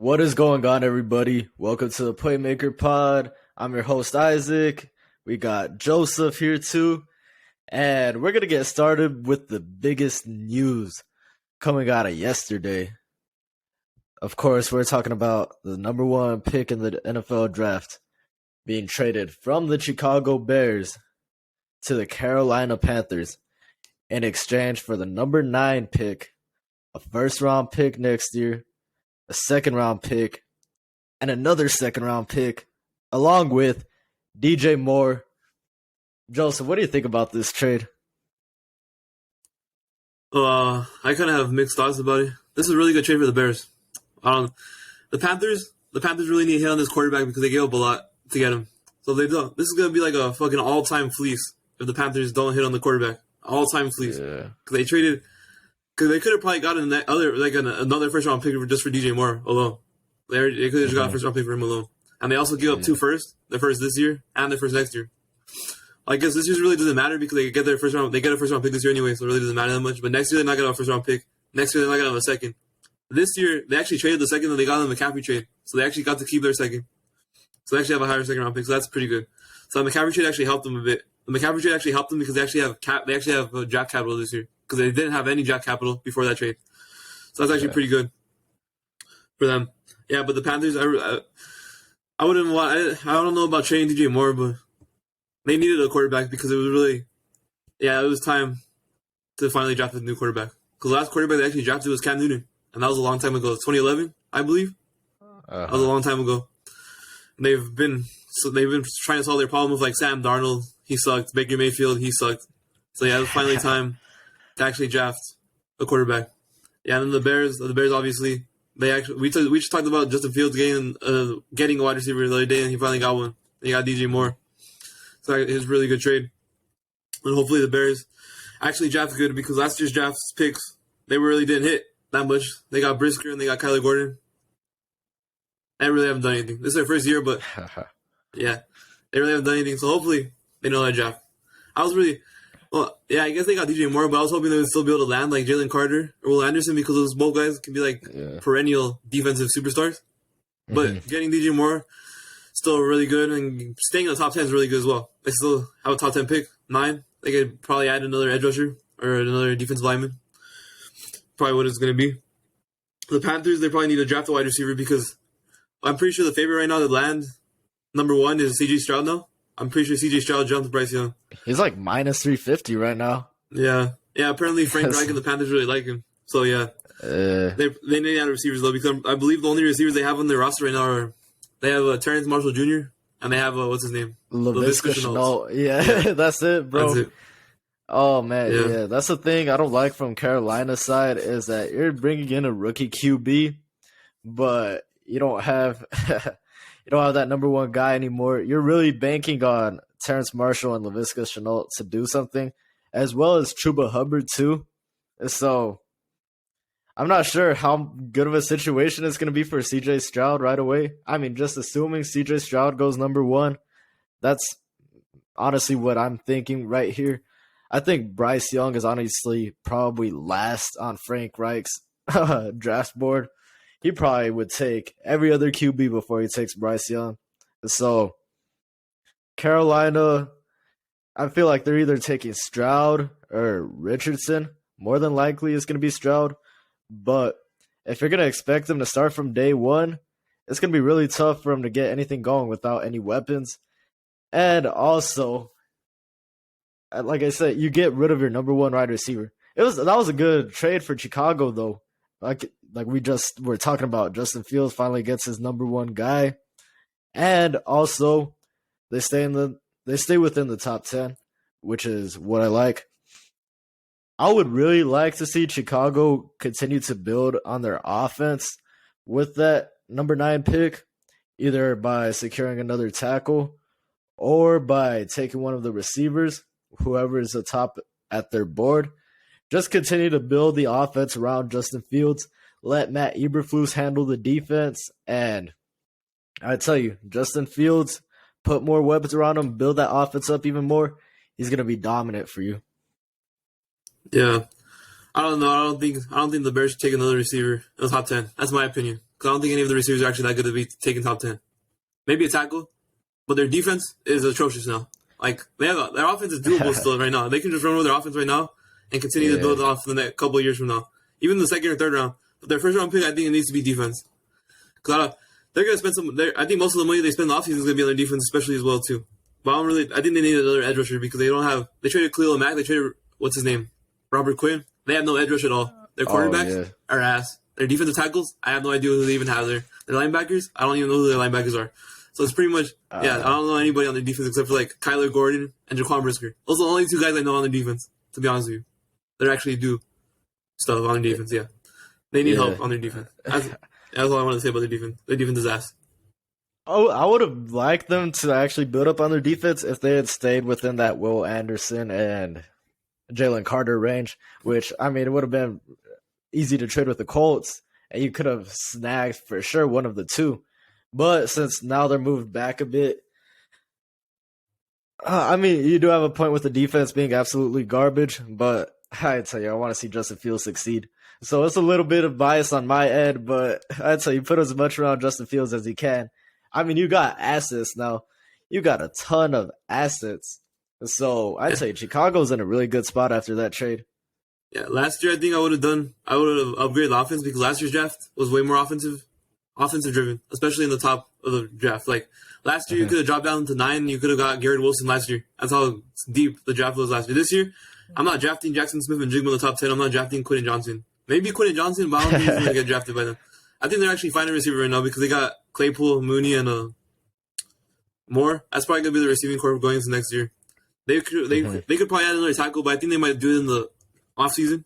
What is going on, everybody? Welcome to the Playmaker Pod. I'm your host, Isaac. We got Joseph here, too. And we're going to get started with the biggest news coming out of yesterday. Of course, we're talking about the number one pick in the NFL draft being traded from the Chicago Bears to the Carolina Panthers in exchange for the number 9 pick, a first-round pick next year, a second-round pick, and another second-round pick, along with DJ Moore. Joseph, what do you think about this trade? I kind of have mixed thoughts about it. This is a really good trade for the Bears. The Panthers really need to hit on this quarterback because they gave up a lot to get him. So they don't. This is gonna be like a fucking all-time fleece if the Panthers don't hit on the quarterback. All-time fleece. Yeah. Because they could have probably gotten another first-round pick just for DJ Moore alone. They could have just got a first-round pick for him alone. And they also give up two firsts, their first this year and their first next year. I guess this year really doesn't matter because they get a first-round pick this year anyway, so it really doesn't matter that much. But next year they're not gonna have a first-round pick. Next year they're not gonna have a second. This year they actually traded the second that they got in the McCaffrey trade, so they actually got to keep their second. So they actually have a higher second-round pick, so that's pretty good. So the McCaffrey trade actually helped them a bit. The McCaffrey trade actually helped them because they actually have draft capital this year because they didn't have any draft capital before that trade. So that's actually pretty good for them. Yeah, but the Panthers, I wouldn't want. I don't know about trading DJ Moore, but they needed a quarterback because it was time to finally draft a new quarterback. Because the last quarterback they actually drafted was Cam Newton, and that was a long time ago, 2011, I believe. That was a long time ago. And they've been trying to solve their problem with like Sam Darnold. He sucked. Baker Mayfield, he sucked. So yeah, it was finally time to actually draft a quarterback. Yeah, and then the Bears obviously we just talked about Justin Fields getting a wide receiver the other day, and he finally got one. And he got DJ Moore. So it was a really good trade. And hopefully the Bears actually draft good because last year's draft picks, they really didn't hit that much. They got Brisker and they got Kyler Gordon. They really haven't done anything. This is their first year, but yeah, they really haven't done anything. So hopefully they know that draft. I guess they got DJ Moore, but I was hoping they would still be able to land like Jalen Carter or Will Anderson because those both guys can be like perennial defensive superstars. But getting DJ Moore still really good, and staying in the top 10 is really good as well. They still have a top 10 pick, 9. They could probably add another edge rusher or another defensive lineman. Probably what it's going to be. The Panthers, they probably need to draft a wide receiver because I'm pretty sure the favorite right now to land number 1 is C.J. Stroud now. I'm pretty sure C.J. Stroud jumped Bryce Young. He's like minus 350 right now. Yeah. Apparently Frank Reich and the Panthers really like him. So yeah, they need to add receivers though because I believe the only receivers they have on their roster right now are they have Terrence Marshall Jr. and they have what's his name? Laviska Shenault. Yeah, that's it, bro. That's it. Oh man, yeah, that's the thing I don't like from Carolina's side is that you're bringing in a rookie QB, but you don't have that number 1 guy anymore. You're really banking on Terrence Marshall and Laviska Shenault to do something, as well as Chuba Hubbard too. So I'm not sure how good of a situation it's going to be for C.J. Stroud right away. I mean, just assuming C.J. Stroud goes number 1, that's honestly what I'm thinking right here. I think Bryce Young is honestly probably last on Frank Reich's draft board. He probably would take every other QB before he takes Bryce Young. So Carolina, I feel like they're either taking Stroud or Richardson. More than likely it's going to be Stroud. But if you're going to expect them to start from day 1, it's going to be really tough for them to get anything going without any weapons. And also, like I said, you get rid of your number 1 wide receiver. That was a good trade for Chicago, though. Like we just were talking about, Justin Fields finally gets his number 1 guy, and also they stay within the top 10, which is what I like. I would really like to see Chicago continue to build on their offense with that number 9 pick, either by securing another tackle or by taking one of the receivers, whoever is the top at their board. Just continue to build the offense around Justin Fields. Let Matt Eberflus handle the defense. And I tell you, Justin Fields, put more weapons around him, build that offense up even more. He's going to be dominant for you. Yeah. I don't know. I don't think the Bears should take another receiver in the top 10. That's my opinion. because I don't think any of the receivers are actually that good to be taking top 10. Maybe a tackle, but their defense is atrocious now. Like, their offense is doable still right now. They can just run with their offense right now and continue to build off the next couple of years from now. Even the second or third round. But their first round pick, I think it needs to be defense. Because they're going to spend some. I think most of the money they spend in the offseason is going to be on their defense, especially as well, too. But I think they need another edge rusher because they don't have. They traded Khalil Mack. They traded, what's his name? Robert Quinn. They have no edge rush at all. Their quarterbacks are ass. Their defensive tackles, I have no idea who they even have there. Their linebackers, I don't even know who their linebackers are. So it's pretty much, I don't know anybody on their defense except for like Kyler Gordon and Jaquan Brisker. Those are the only two guys I know on their defense, to be honest with you. They actually do stuff on their defense, yeah. They need help on their defense. That's all I want to say about their defense. Their defense is ass. Oh, I would have liked them to actually build up on their defense if they had stayed within that Will Anderson and Jalen Carter range, which, I mean, it would have been easy to trade with the Colts, and you could have snagged for sure one of the two. But since now they're moved back a bit, I mean, you do have a point with the defense being absolutely garbage, but I tell you, I want to see Justin Fields succeed. So it's a little bit of bias on my end, but I tell you, put as much around Justin Fields as you can. I mean, you got assets now. You got a ton of assets. So I'd say Chicago's in a really good spot after that trade. Yeah, last year I think I would have upgraded the offense because last year's draft was way more offensive driven, especially in the top of the draft. Like last year, you could have dropped down to 9. You could have got Garrett Wilson last year. That's how deep the draft was last year. This year, I'm not drafting Jackson Smith and Jigma in the top 10. I'm not drafting Quentin Johnson. Maybe Quentin Johnson, but I don't think he's going to get drafted by them. I think they're actually finding a receiver right now because they got Claypool, Mooney, and Moore. That's probably going to be the receiving corps going into next year. They could probably add another tackle, but I think they might do it in the offseason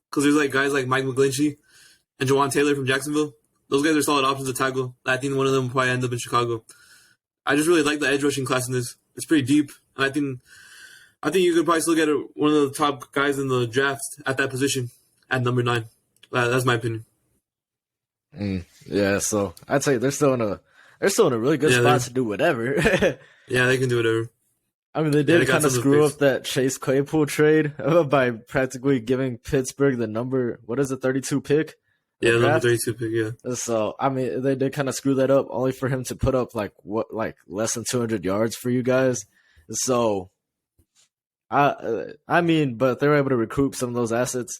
because there's like guys like Mike McGlinchey and Jawan Taylor from Jacksonville. Those guys are solid options to tackle. I think one of them will probably end up in Chicago. I just really like the edge rushing class in this. It's pretty deep. And I think you could probably still get one of the top guys in the draft at that position at number 9. That's my opinion. Yeah, so I'd say they're still in a really good spot to do whatever. Yeah, they can do whatever. I mean, they did kind of screw up that Chase Claypool trade by practically giving Pittsburgh the number, 32 pick? Yeah, number 32 pick, yeah. So, I mean, they did kind of screw that up, only for him to put up, less than 200 yards for you guys. So, I mean, but they were able to recoup some of those assets.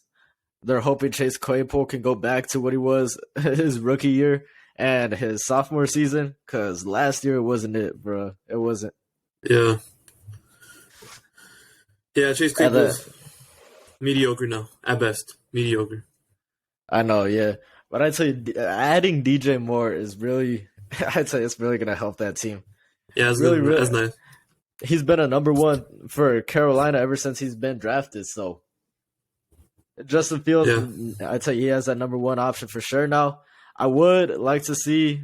They're hoping Chase Claypool can go back to what he was his rookie year and his sophomore season, because last year it wasn't it, bro. It wasn't. Yeah. Yeah, Chase Claypool's mediocre now, at best. Mediocre. I know, yeah. But I'd say adding DJ Moore is really, I'd say it's really going to help that team. Yeah, it's really that's nice. He's been a number 1 for Carolina ever since he's been drafted, so Justin Fields, I'd say he has that number 1 option for sure now. I would like to see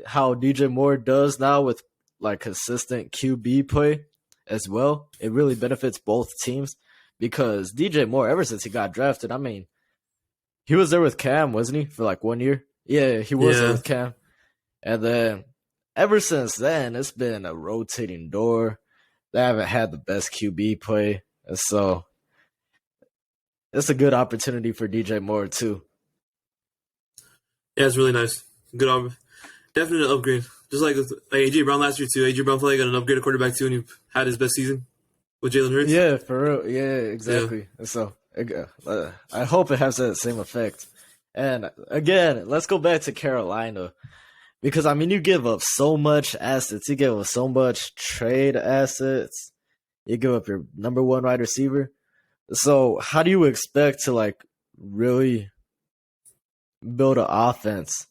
how DJ Moore does now with consistent QB play as well. It really benefits both teams because DJ Moore, ever since he got drafted, I mean, he was there with Cam, wasn't he, for 1 year? Yeah, he was there with Cam. And then ever since then, it's been a rotating door. They haven't had the best QB play. And so it's a good opportunity for DJ Moore, too. Yeah, it's really nice. Good, definite upgrade. Just like A.J. Brown last year, too. A.J. Brown felt like an upgraded quarterback, too, and he had his best season with Jalen Hurts. Yeah, for real. Yeah, exactly. Yeah. So I hope it has that same effect. And again, let's go back to Carolina because, I mean, you give up so much assets. You give up so much trade assets. You give up your number 1 wide receiver. So how do you expect to, really build an offense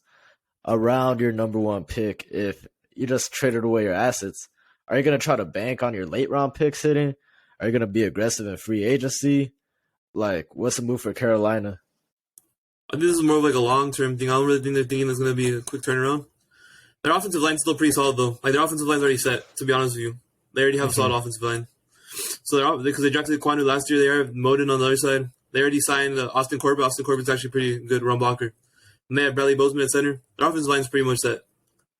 around your number 1 pick if you just traded away your assets? Are you going to try to bank on your late-round picks hitting? Are you going to be aggressive in free agency? What's the move for Carolina? I think this is more of a long-term thing. I don't really think they're thinking there's going to be a quick turnaround. Their offensive line's still pretty solid, though. Their offensive line's already set, to be honest with you. They already have a solid offensive line. So because they drafted Quinones last year, they have Moden on the other side. They already signed Austin Corbett. Austin Corbett's actually a pretty good run blocker. And they have Bradley Bozeman at center. Their offensive line's pretty much set.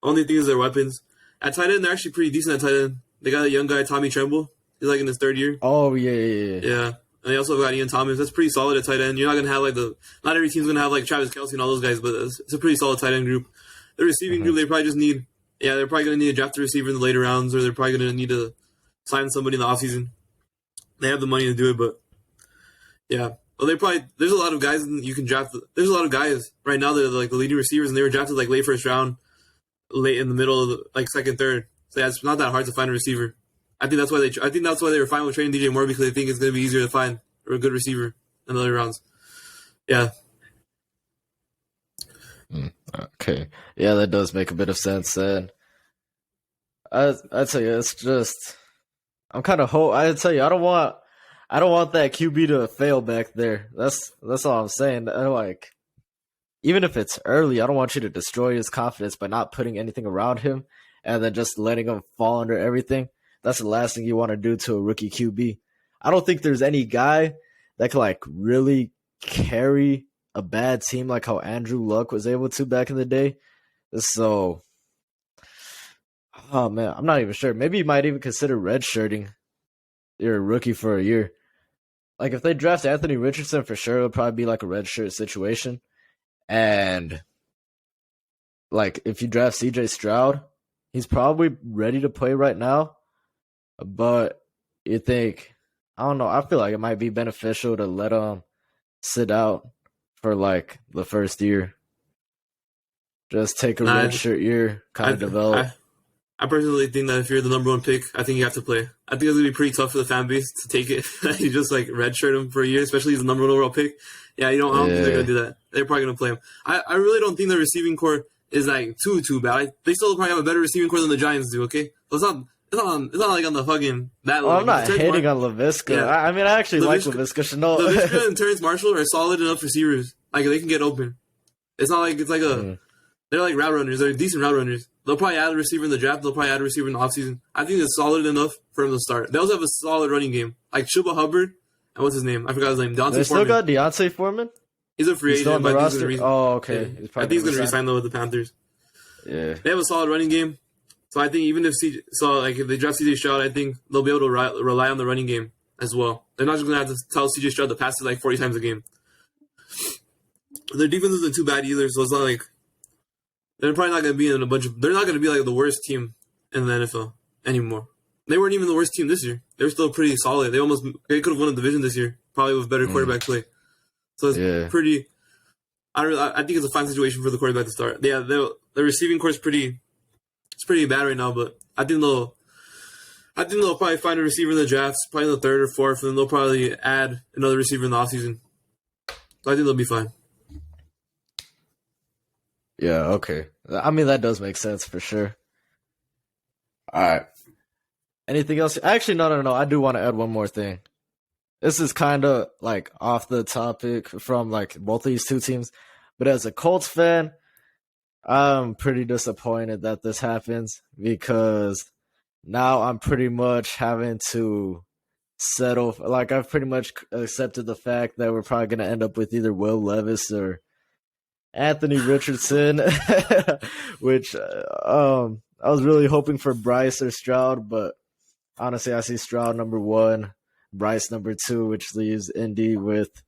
Only thing is their weapons. At tight end, they're actually pretty decent at tight end. They got a young guy, Tommy Tremble. He's in his 3rd year. Oh, yeah. Yeah. And they also got Ian Thomas. That's pretty solid at tight end. You're not gonna have like not every team's gonna have like Travis Kelce and all those guys, but it's a pretty solid tight end group. The receiving group, they probably just need. Yeah, they're probably gonna need to draft a receiver in the later rounds, or they're probably gonna need to sign somebody in the offseason. They have the money to do it, but yeah. Well, there's a lot of guys you can draft. There's a lot of guys right now that are like the leading receivers, and they were drafted like late first round, late in the middle of like second, third. So yeah, it's not that hard to find a receiver. I think that's why they were fine with trading DJ Moore, because they think it's going to be easier to find a good receiver in the later rounds. Yeah. Okay. Yeah, that does make a bit of sense. And I'd tell you, it's just I'm kind of I'd tell you, I don't want that QB to fail back there. That's all I'm saying. Like, even if it's early, I don't want you to destroy his confidence by not putting anything around him and then just letting him fall under everything. That's the last thing you want to do to a rookie QB. I don't think there's any guy that can like really carry a bad team like how Andrew Luck was able to back in the day. So, oh man, I'm not even sure. Maybe you might even consider redshirting your rookie for a year. Like if they draft Anthony Richardson, for sure it'll probably be like a redshirt situation. And like if you draft CJ Stroud, he's probably ready to play right now. But you think, I don't know, I feel like it might be beneficial to let him sit out for like the first year. Just take a redshirt year, kind of develop. I personally think that if you're the number one pick, I think you have to play. I think it's going to be pretty tough for the fan base to take it. You just like redshirt him for a year, especially as the number one overall pick. Yeah, I don't think they're going to do that. They're probably going to play him. I really don't think the receiving core is like too bad. They still probably have a better receiving core than the Giants do, okay? So it's not like on the fucking that level. I'm not hating on Laviska. Yeah. I mean, I actually like Laviska Shenault. Laviska and Terrence Marshall are solid enough receivers. Like, they can get open. It's not like it's like they're like route runners. They're decent route runners. They'll probably add a receiver in the draft. They'll probably add a receiver in the offseason. I think it's solid enough for him to start. They also have a solid running game. Like Chuba Hubbard, and what's his name? I forgot his name. They still got Deontay Foreman? He's a free agent, but I think he's okay. Yeah. I think he's going to resign though with the Panthers. Yeah. They have a solid running game. So I think even if if they draft CJ Stroud, I think they'll be able to rely on the running game as well. They're not just going to have to tell CJ Stroud to pass it like 40 times a game. Their defense isn't too bad either, so it's not like they're probably not going to be in they're not going to be like the worst team in the NFL anymore. They weren't even the worst team this year. They were still pretty solid. They could have won a division this year, probably with better quarterback play. So it's pretty. I think it's a fine situation for the quarterback to start. Yeah, the receiving core is pretty. It's pretty bad right now, but I think they'll probably find a receiver in the drafts, probably in the third or fourth, and then they'll probably add another receiver in the offseason. So I think they'll be fine. Yeah, okay. I mean, that does make sense for sure. All right. Anything else? Actually, no. I do want to add one more thing. This is kind of like off the topic from like both of these two teams, but as a Colts fan, I'm pretty disappointed that this happens because now I'm pretty much having to settle. Like, I've pretty much accepted the fact that we're probably going to end up with either Will Levis or Anthony Richardson, which I was really hoping for Bryce or Stroud, but honestly, I see Stroud number 1, Bryce number 2, which leaves Indy with,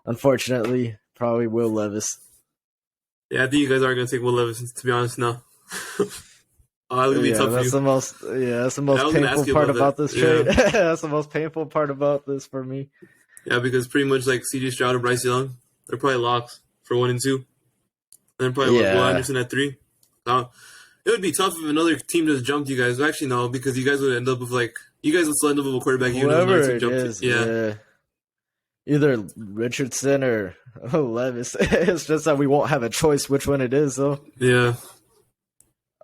unfortunately, probably Will Levis. Yeah, I think you guys are going to take Will Levis, to be honest, now. That's going to be tough for you. That's the most painful part about this trade. That's the most painful part about this for me. Yeah, because pretty much like CJ Stroud or Bryce Young, they're probably locks for 1 and 2. And then probably Will Anderson at 3. It would be tough if another team just jumped you guys. Actually, no, because you guys would end up with you guys would still end up with a quarterback. Whoever it is, yeah. Either Richardson or Levis. It's just that we won't have a choice which one it is, though. Yeah.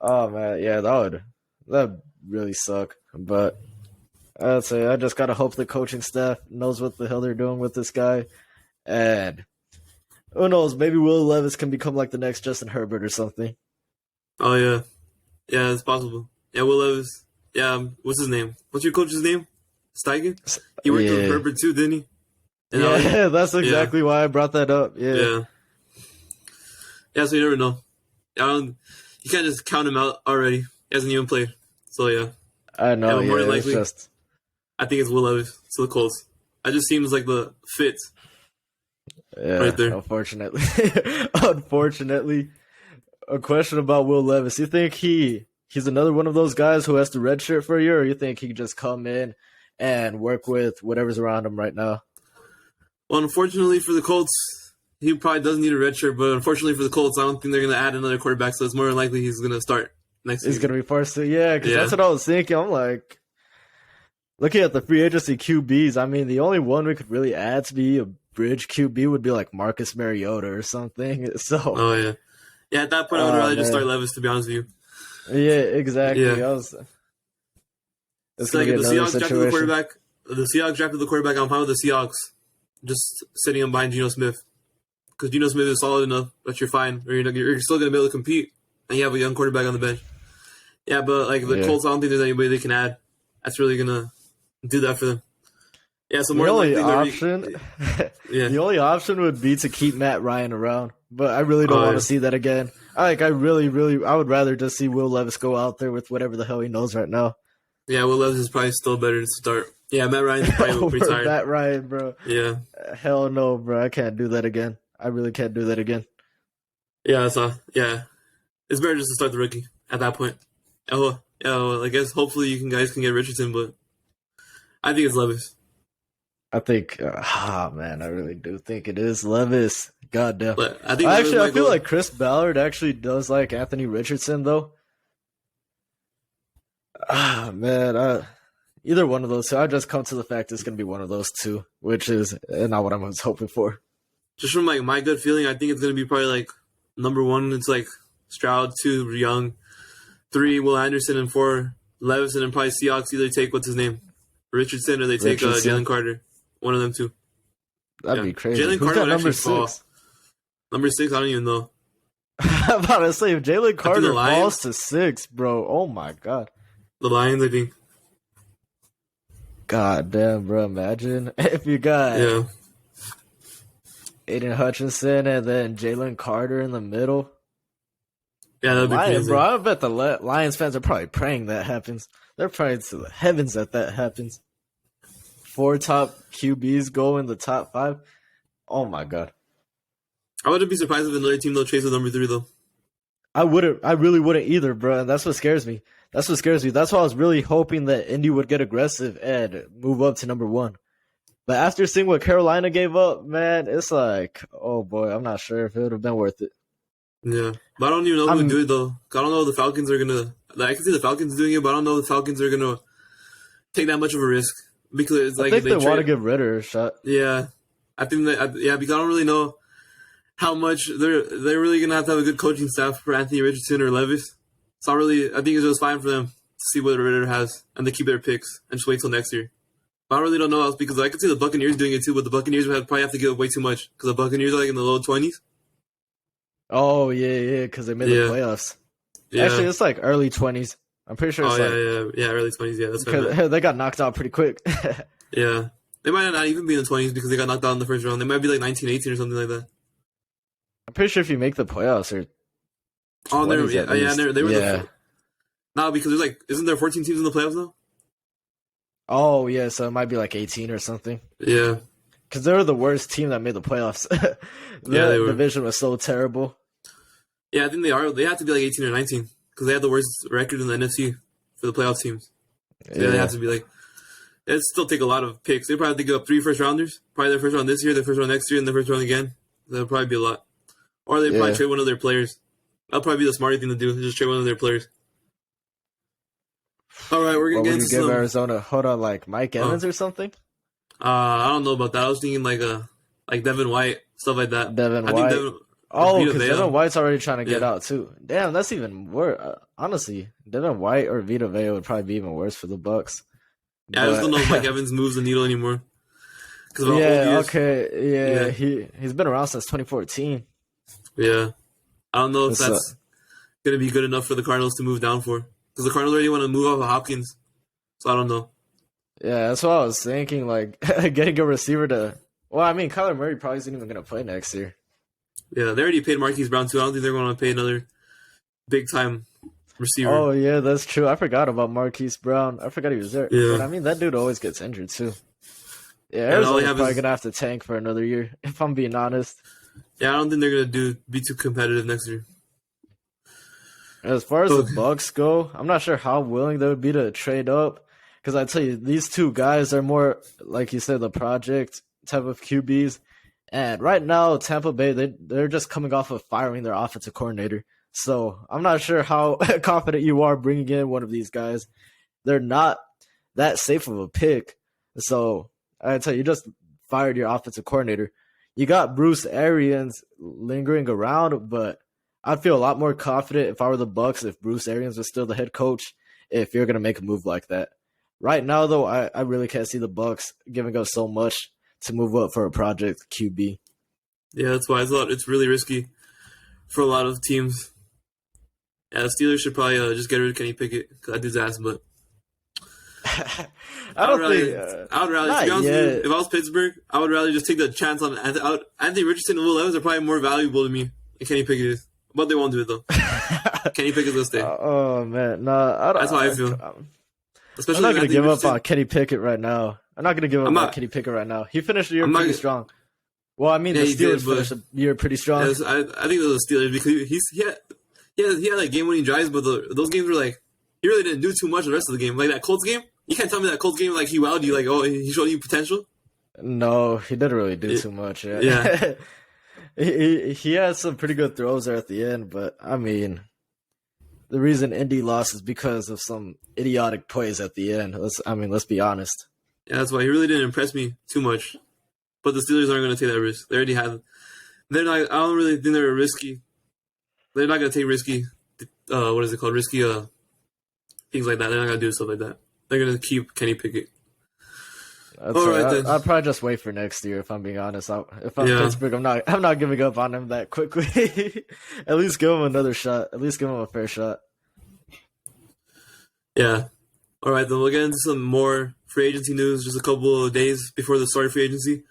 Oh man, yeah, that really suck. But I'd say I just gotta hope the coaching staff knows what the hell they're doing with this guy, and who knows, maybe Will Levis can become like the next Justin Herbert or something. Oh yeah, it's possible. Yeah, Will Levis. Yeah, what's his name? What's your coach's name? Steichen? He worked with Herbert too, didn't he? And that's exactly why I brought that up. Yeah, so you never know. You can't just count him out already. He hasn't even played. So, yeah. I know, more than likely, I think it's Will Levis to the Colts. That just seems like the fit Yeah, right there. unfortunately. Unfortunately. A question about Will Levis. You think he's another one of those guys who has to redshirt for a year, or you think he can just come in and work with whatever's around him right now? Well, unfortunately for the Colts, he probably does need a redshirt, but unfortunately for the Colts, I don't think they're going to add another quarterback, so it's more than likely he's going to start next He's season. going to be forced to, because that's what I was thinking. I'm like, looking at the free agency QBs, I mean, the only one we could really add to be a bridge QB would be like Marcus Mariota or something. So, Oh, yeah. Yeah, at that point, I would rather just start Levis, to be honest with you. yeah, exactly. Yeah. It's like gonna if be the another Seahawks drafted the quarterback, I'm fine with the Seahawks just sitting him behind Geno Smith. Because Geno Smith is solid enough that you're fine, or you're still going to be able to compete, and you have a young quarterback on the bench. Yeah, but like the Colts, I don't think there's anybody they can add that's really going to do that for them. Yeah, so more the only likely option, the only option would be to keep Matt Ryan around, but I really don't want to see that again. I would rather just see Will Levis go out there with whatever the hell he knows right now. Yeah, Will Levis is probably still better to start. Yeah, Matt Ryan's probably pretty tired. Matt Ryan, bro. Yeah. Hell no, bro. I can't do that again. I really can't do that again. Yeah, it's better just to start the rookie at that point. Oh, yeah. Well, I guess hopefully you guys can get Richardson, but I think it's Levis. I think, man, I really do think it is Levis. God damn. But I feel like Chris Ballard actually does like Anthony Richardson, though. Man, either one of those two. I just come to the fact it's going to be one of those two, which is not what I was hoping for. Just from like my gut feeling, I think it's going to be probably like number 1, it's like Stroud, 2, Young, 3, Will Anderson, and 4, Levis, and then probably Seahawks either take, what's his name, Richardson, or they take Jalen Carter. One of them two. That'd be crazy. Jalen Carter number 6. Number 6, I don't even know. I'm about to say, if Jalen Carter falls to 6, bro, oh my god. The Lions, I think. God damn, bro, imagine if you got Aiden Hutchinson and then Jalen Carter in the middle. Yeah, that'd be crazy. Bro, I bet the Lions fans are probably praying that happens. They're praying to the heavens that happens. 4 top QBs go in the top 5. Oh my god. I wouldn't be surprised if another team though chase with number 3 though. I really wouldn't either, bro. And that's what scares me. That's why I was really hoping that Indy would get aggressive and move up to number 1. But after seeing what Carolina gave up, man, it's like, oh boy, I'm not sure if it would have been worth it. Yeah, but I don't even know who would do it though. I don't know if the Falcons are gonna. Like, I can see the Falcons doing it, but I don't know if the Falcons are gonna take that much of a risk because it's like I think they want to give Ritter a shot. Yeah, I think that. Yeah, because I don't really know how much they're really gonna have to have a good coaching staff for Anthony Richardson or Levis. So I think it's just fine for them to see what Ritter has and to keep their picks and just wait till next year. But I really don't know else because I could see the Buccaneers doing it too, but the Buccaneers would probably have to give up way too much because the Buccaneers are like in the low 20s. Oh yeah, because they made the playoffs. Yeah. Actually, it's like early 20s. I'm pretty sure. It's early 20s. Yeah, that's because they got knocked out pretty quick. Yeah, they might not even be in the 20s because they got knocked out in the first round. They might be like 19, 18 or something like that. I'm pretty sure if you make the playoffs, or they were. No, because there's isn't there 14 teams in the playoffs now? Oh yeah, so it might be like 18 or something. Yeah. Because they were the worst team that made the playoffs. They were. Division was so terrible. Yeah, I think they are. They have to be like 18 or 19 because they had the worst record in the NFC for the playoff teams. So they have to be like. It'd still take a lot of picks. They probably have to give up 3 first rounders. Probably their first round this year, their first round next year, and their first round again. That'll probably be a lot. Or they probably trade one of their players. That'll probably be the smarter thing to do. Just trade one of their players. All right, we're gonna get into some. Arizona? Hold on, like Mike Evans or something. I don't know about that. I was thinking like Devin White, stuff like that. Devin White. Because Devin White's already trying to get out too. Damn, that's even worse. Honestly, Devin White or Vita Vea would probably be even worse for the Bucks. Yeah, I just don't know if Mike Evans moves the needle anymore. He's been around since 2014. Yeah, I don't know if that's gonna be good enough for the Cardinals to move down for, because the Cardinals already want to move off of Hopkins. So I don't know. Yeah, that's what I was thinking. Like getting a receiver to. Well, I mean, Kyler Murray probably isn't even gonna play next year. Yeah, they already paid Marquise Brown too. I don't think they're going to pay another big time receiver. Oh yeah, that's true. I forgot about Marquise Brown. I forgot he was there. Yeah. But I mean, that dude always gets injured too. Yeah, And all they Arizona's have probably is gonna have to tank for another year, if I'm being honest. yeah. I don't think they're gonna be too competitive next year. As far as the Okay. Bucks go, I'm not sure how willing they would be to trade up. Because I tell you, these two guys are more, like you said, the project type of QBs. And right now, Tampa Bay, they're just coming off of firing their offensive coordinator. So I'm not sure how confident you are bringing in one of these guys. They're not that safe of a pick. So I tell you, you just fired your offensive coordinator. You got Bruce Arians lingering around, but I'd feel a lot more confident if I were the Bucks if Bruce Arians was still the head coach. If you're gonna make a move like that, right now though, I really can't see the Bucks giving up so much to move up for a project QB. Yeah, that's why I thought it's really risky for a lot of teams. Yeah, the Steelers should probably just get rid of Kenny Pickett because that dude's ass. But I don't think I would rather, to be honest with you, if I was Pittsburgh, I would rather just take the chance on Anthony Richardson and Will Levis are probably more valuable to me than Kenny Pickett is. But they won't do it though. Kenny Pickett's gonna stay. Oh man, no, That's how I feel. I'm not gonna give up on Kenny Pickett right now. I'm not gonna give up on Kenny Pickett right now. He finished the year pretty strong. Well, I mean, the Steelers finished the year pretty strong. Yeah, I think it was the Steelers because he had like game-winning drives, but those games were like he really didn't do too much the rest of the game. Like that Colts game, you can't tell me that Colts game like he wowed you, like he showed you potential. No, he didn't really do too much. Yeah. he had some pretty good throws there at the end, but I mean, the reason Indy lost is because of some idiotic plays at the end. Let's be honest. Yeah, that's why he really didn't impress me too much. But the Steelers aren't going to take that risk. They already have. They're not. I don't really think they're risky. They're not going to take risky. What is it called? Risky things like that. They're not going to do stuff like that. They're going to keep Kenny Pickett. I'll probably just wait for next year. If I'm being honest, if I'm Pittsburgh, I'm not giving up on him that quickly. At least give him another shot. At least give him a fair shot. Yeah. All right, then we'll get into some more free agency news. Just a couple of days before the start of free agency.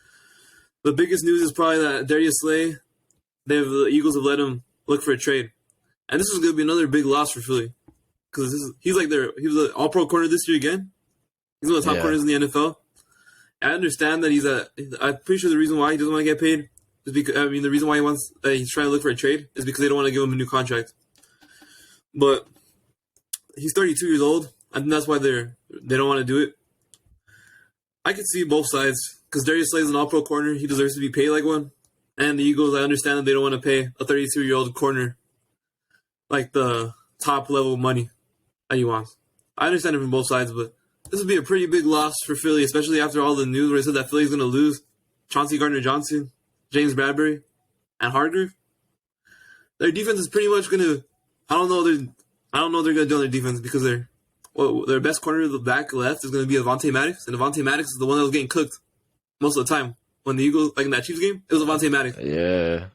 The biggest news is probably that Darius Slay, the Eagles have let him look for a trade, and this is going to be another big loss for Philly because he was an All-Pro corner this year again. He's one of the top corners in the NFL. I understand that I'm pretty sure the reason why he doesn't want to get paid is because the reason why he's trying to look for a trade is because they don't want to give him a new contract. But he's 32 years old. I think that's why they don't want to do it. I can see both sides because Darius Slay is an All-Pro corner. He deserves to be paid like one. And the Eagles, I understand that they don't want to pay a 32-year-old corner like the top level money that he wants. I understand it from both sides, but this would be a pretty big loss for Philly, especially after all the news where they said that Philly's going to lose Chauncey Gardner-Johnson, James Bradbury, and Hargrave. Their defense is pretty much going to. I don't know what they're going to do on their defense because their best corner of the back left is going to be Avonte Maddox, and Avonte Maddox is the one that was getting cooked most of the time. When the Eagles, like in that Chiefs game, it was Avonte Maddox. Yeah.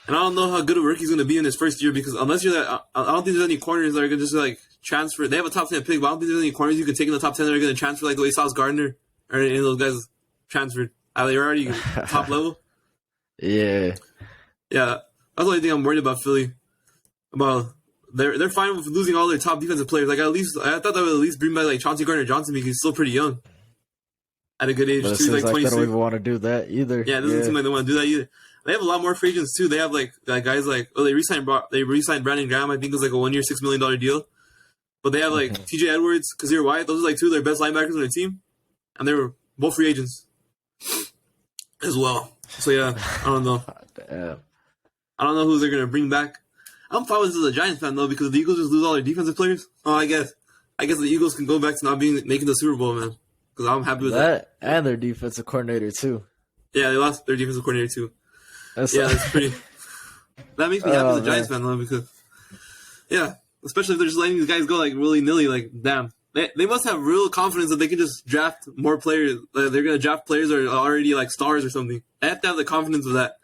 And I don't know how good of a rookie he's going to be in his first year because unless you're that, I don't think there's any corners that are going to just like transfer. They have a top 10 pick, but I don't think there's any corners you can take in the top 10 that are going to transfer like the way Sauce Gardner or any of those guys transferred. They're already top level. Yeah. Yeah. That's the only thing I'm worried about Philly. They're fine with losing all their top defensive players. Like I thought that would at least bring back like Chauncey Gardner-Johnson because he's still pretty young. At a good age, but it too, seems like 26. They don't even want to do that either. Yeah, it doesn't seem like they want to do that either. They have a lot more free agents too. They have like guys like they re-signed Brandon Graham. I think it was like a 1 year, $6 million deal. But they have like T.J. Edwards, Kazir White. Those are like two of their best linebackers on their team, and they were both free agents as well. So yeah, I don't know. Damn. I don't know who they're gonna bring back. I'm fine with this as a Giants fan though because the Eagles just lose all their defensive players. Oh, I guess the Eagles can go back to not making the Super Bowl, man. Because I'm happy with that. And their defensive coordinator, too. Yeah, they lost their defensive coordinator, too. That's pretty... That makes me happy as a Giants fan, though, because... Yeah, especially if they're just letting these guys go, like, willy-nilly, like, damn. They must have real confidence that they can just draft more players. Like, they're going to draft players that are already, like, stars or something. They have to have the confidence of that.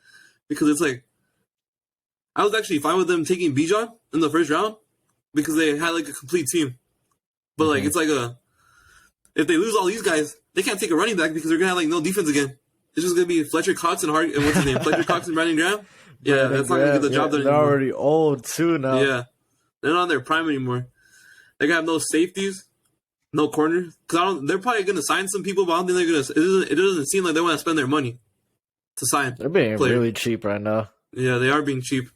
Because it's like... I was actually fine with them taking Bijan in the first round because they had, like, a complete team. But, like, it's like a... If they lose all these guys, they can't take a running back because they're gonna have like no defense again. It's just gonna be Fletcher Cox and what's his name? Fletcher Cox and Brandon Graham. Yeah, that's not gonna get the job done. They're anymore. already old too now. Yeah, they're not in their prime anymore. They're gonna have no safeties. no corner. Because they're probably going to sign some people, but I don't think they're going to. It doesn't seem like they want to spend their money to sign. They're being players. really cheap right now. Yeah, they are being cheap.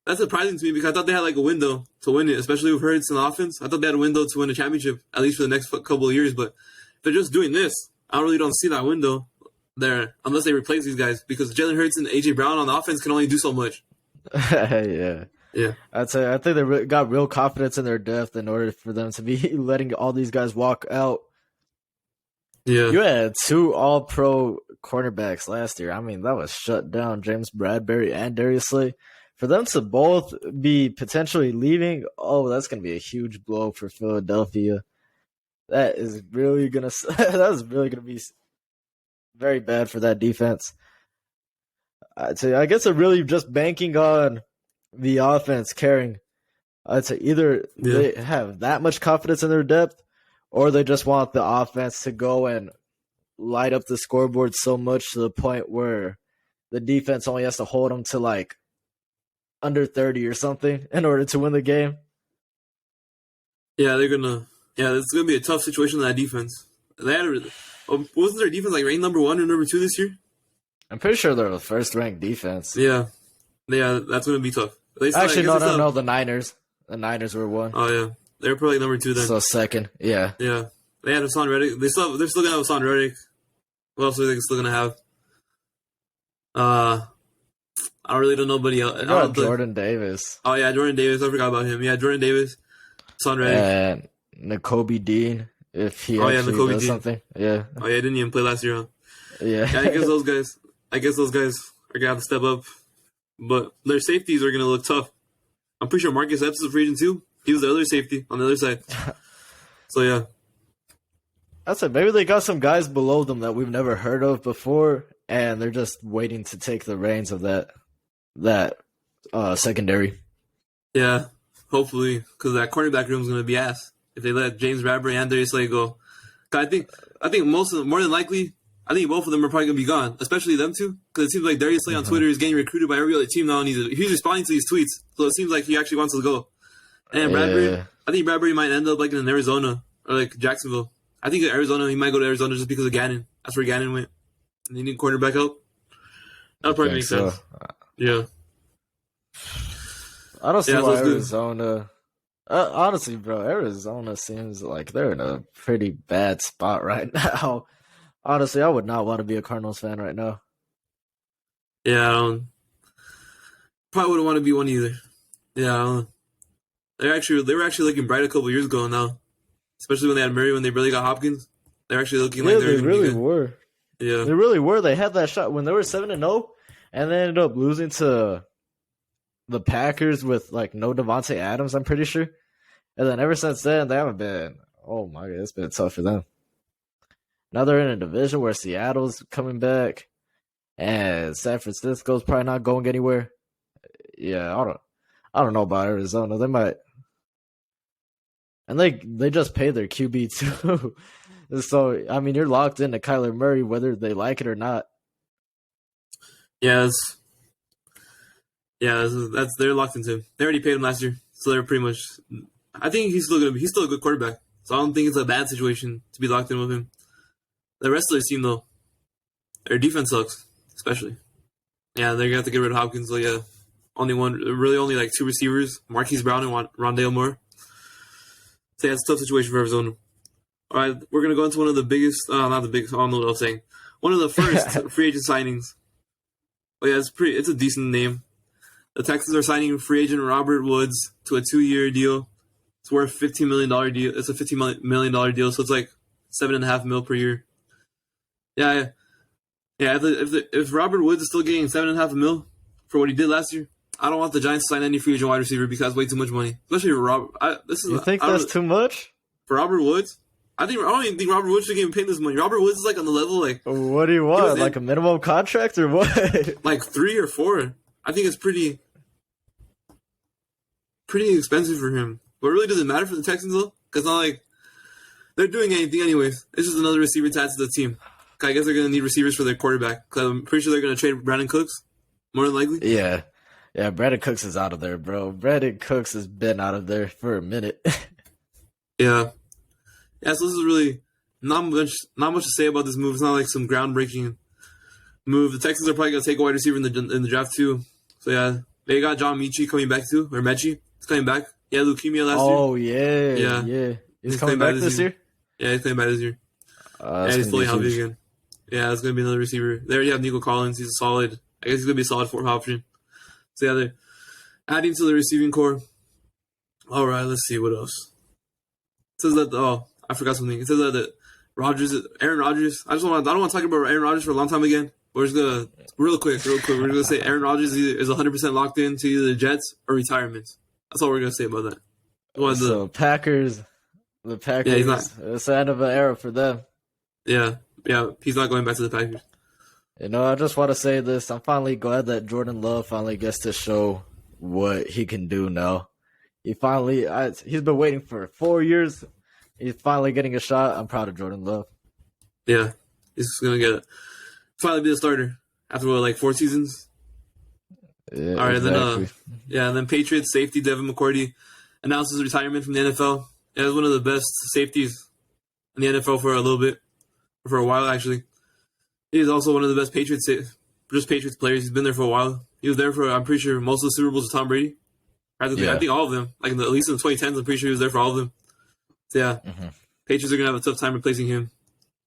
That's surprising to me because I thought they had like a window to win it, especially with Hurts in the offense. I thought they had a window to win a championship, at least for the next couple of years. But if they're just doing this, I really don't see that window there unless they replace these guys because Jalen Hurts and A.J. Brown on the offense can only do so much. Yeah. Yeah. I think they got real confidence in their depth in order for them to be letting all these guys walk out. Yeah. You had 2 all-pro cornerbacks last year. I mean, that was shut down. James Bradbury and Darius Slay. For them to both be potentially leaving, that's going to be a huge blow for Philadelphia. That is really going to be very bad for that defense. I'd say I guess they're really just banking on the offense carrying. I'd say either they have that much confidence in their depth or they just want the offense to go and light up the scoreboard so much to the point where the defense only has to hold them to like under 30 or something in order to win the game. Yeah, it's gonna be a tough situation in that defense. Wasn't their defense like ranked number 1 or number 2 this year? I'm pretty sure they're the first ranked defense. Yeah, that's gonna be tough. Actually, no. The Niners. The Niners were 1. Oh yeah, they're probably number 2 then. So second, yeah. Yeah, they had Hassan Reddick. They're still gonna have Hassan Reddick. What else are they still gonna have? I really don't know anybody else. Jordan Davis. Oh yeah, Jordan Davis. I forgot about him. Yeah, Jordan Davis, Hassan Reddick, and Nakobe Dean. If he Nakobe does Dean. something, yeah. Oh yeah, didn't even play last year. Huh? Yeah. I guess those guys are gonna have to step up, but their safeties are gonna look tough. I'm pretty sure Marcus Epps is a free agent too. He was the other safety on the other side. So yeah, that's it. Maybe they got some guys below them that we've never heard of before, and they're just waiting to take the reins of that secondary. Yeah, hopefully, because that cornerback room is gonna be ass if they let James Bradbury and Darius Slay go. I think more than likely. I think both of them are probably going to be gone, especially them two, because it seems like Darius Slay on Twitter is getting recruited by every other team now, and he's responding to these tweets, so it seems like he actually wants to go. And Bradbury, I think Bradbury might end up like in Arizona or like Jacksonville. I think Arizona, he might go to Arizona just because of Gannon. That's where Gannon went. And they need quarterback help. That would probably make sense. Yeah. I don't see why Arizona... honestly, bro, Arizona seems like they're in a pretty bad spot right now. Honestly, I would not want to be a Cardinals fan right now. Yeah, probably wouldn't want to be one either. Yeah, I don't know. They were actually looking bright a couple years ago now, especially when they had Murray, when they really got Hopkins. They're actually looking like they really were. Yeah, they really were. They had that shot when they were 7-0, and they ended up losing to the Packers with like no Devontae Adams. I'm pretty sure, and then ever since then they haven't been. Oh my god, it's been tough for them. Now they're in a division where Seattle's coming back, and San Francisco's probably not going anywhere. Yeah, I don't know about Arizona. They might, and they just paid their QB too. So I mean, you're locked into Kyler Murray whether they like it or not. Yeah, they're locked into him. They already paid him last year, so they're pretty much. I think he's still a good quarterback. So I don't think it's a bad situation to be locked in with him. The rest of their team, though, their defense sucks, especially. Yeah, they're going to have to get rid of Hopkins. So, yeah, only like 2 receivers, Marquise Brown and Rondale Moore. So, yeah, it's a tough situation for Arizona. All right, we're going to go into one of the biggest, not the biggest, I don't know what I was saying. One of the first free agent signings. But, yeah, it's a decent name. The Texans are signing free agent Robert Woods to a 2-year deal. It's worth $15 million deal. It's a $15 million deal, so it's like $7.5 million per year. Yeah. If Robert Woods is still getting $7.5 million for what he did last year, I don't want the Giants to sign any free agent wide receiver because that's way too much money. Especially for Robert. You think that's too much for Robert Woods? I don't even think Robert Woods should get paid this money. Robert Woods is like on the level like. What do you want? Like a minimum contract or what? Like 3 or 4. I think it's pretty expensive for him. But it really doesn't matter for the Texans though, because not like they're doing anything anyways. It's just another receiver attached to the team. I guess they're going to need receivers for their quarterback. Cause I'm pretty sure they're going to trade Brandon Cooks, more than likely. Yeah, Brandon Cooks is out of there, bro. Brandon Cooks has been out of there for a minute. Yeah, Yeah, so this is really not much to say about this move. It's not like some groundbreaking move. The Texans are probably gonna take a wide receiver in the draft too. So yeah, they got John Mechie coming back too, or Mechie. He's coming back. He had leukemia last year. Oh yeah. He's coming back this year. Yeah, he's coming back this year. And he's fully healthy again. Yeah, it's gonna be another receiver. They already have Nico Collins. He's solid. I guess he's gonna be a solid fourth option. So yeah, they're adding to the receiving core. All right, let's see what else. It says that I forgot something. It says that Aaron Rodgers. I don't want to talk about Aaron Rodgers for a long time again. We're just gonna real quick. We're gonna say Aaron Rodgers is 100% locked into either the Jets or retirement. That's all we're gonna say about that. So Packers. The Packers. Yeah, he's not. It's the end of an era for them. Yeah. He's not going back to the Packers. I just want to say this. I'm finally glad that Jordan Love finally gets to show what he can do now. He's been waiting for 4 years. He's finally getting a shot. I'm proud of Jordan Love. Yeah, he's gonna finally be the starter after 4 seasons. Yeah, all right, exactly. And then Patriots safety Devin McCourty announces retirement from the NFL. Yeah, he's one of the best safeties in the NFL for a while actually. He's also one of the best Patriots players. He's been there for a while. He was there for, I'm pretty sure, most of the Super Bowls with Tom Brady. I think all of them. At least in the 2010s, I'm pretty sure he was there for all of them. So yeah, Patriots are gonna have a tough time replacing him.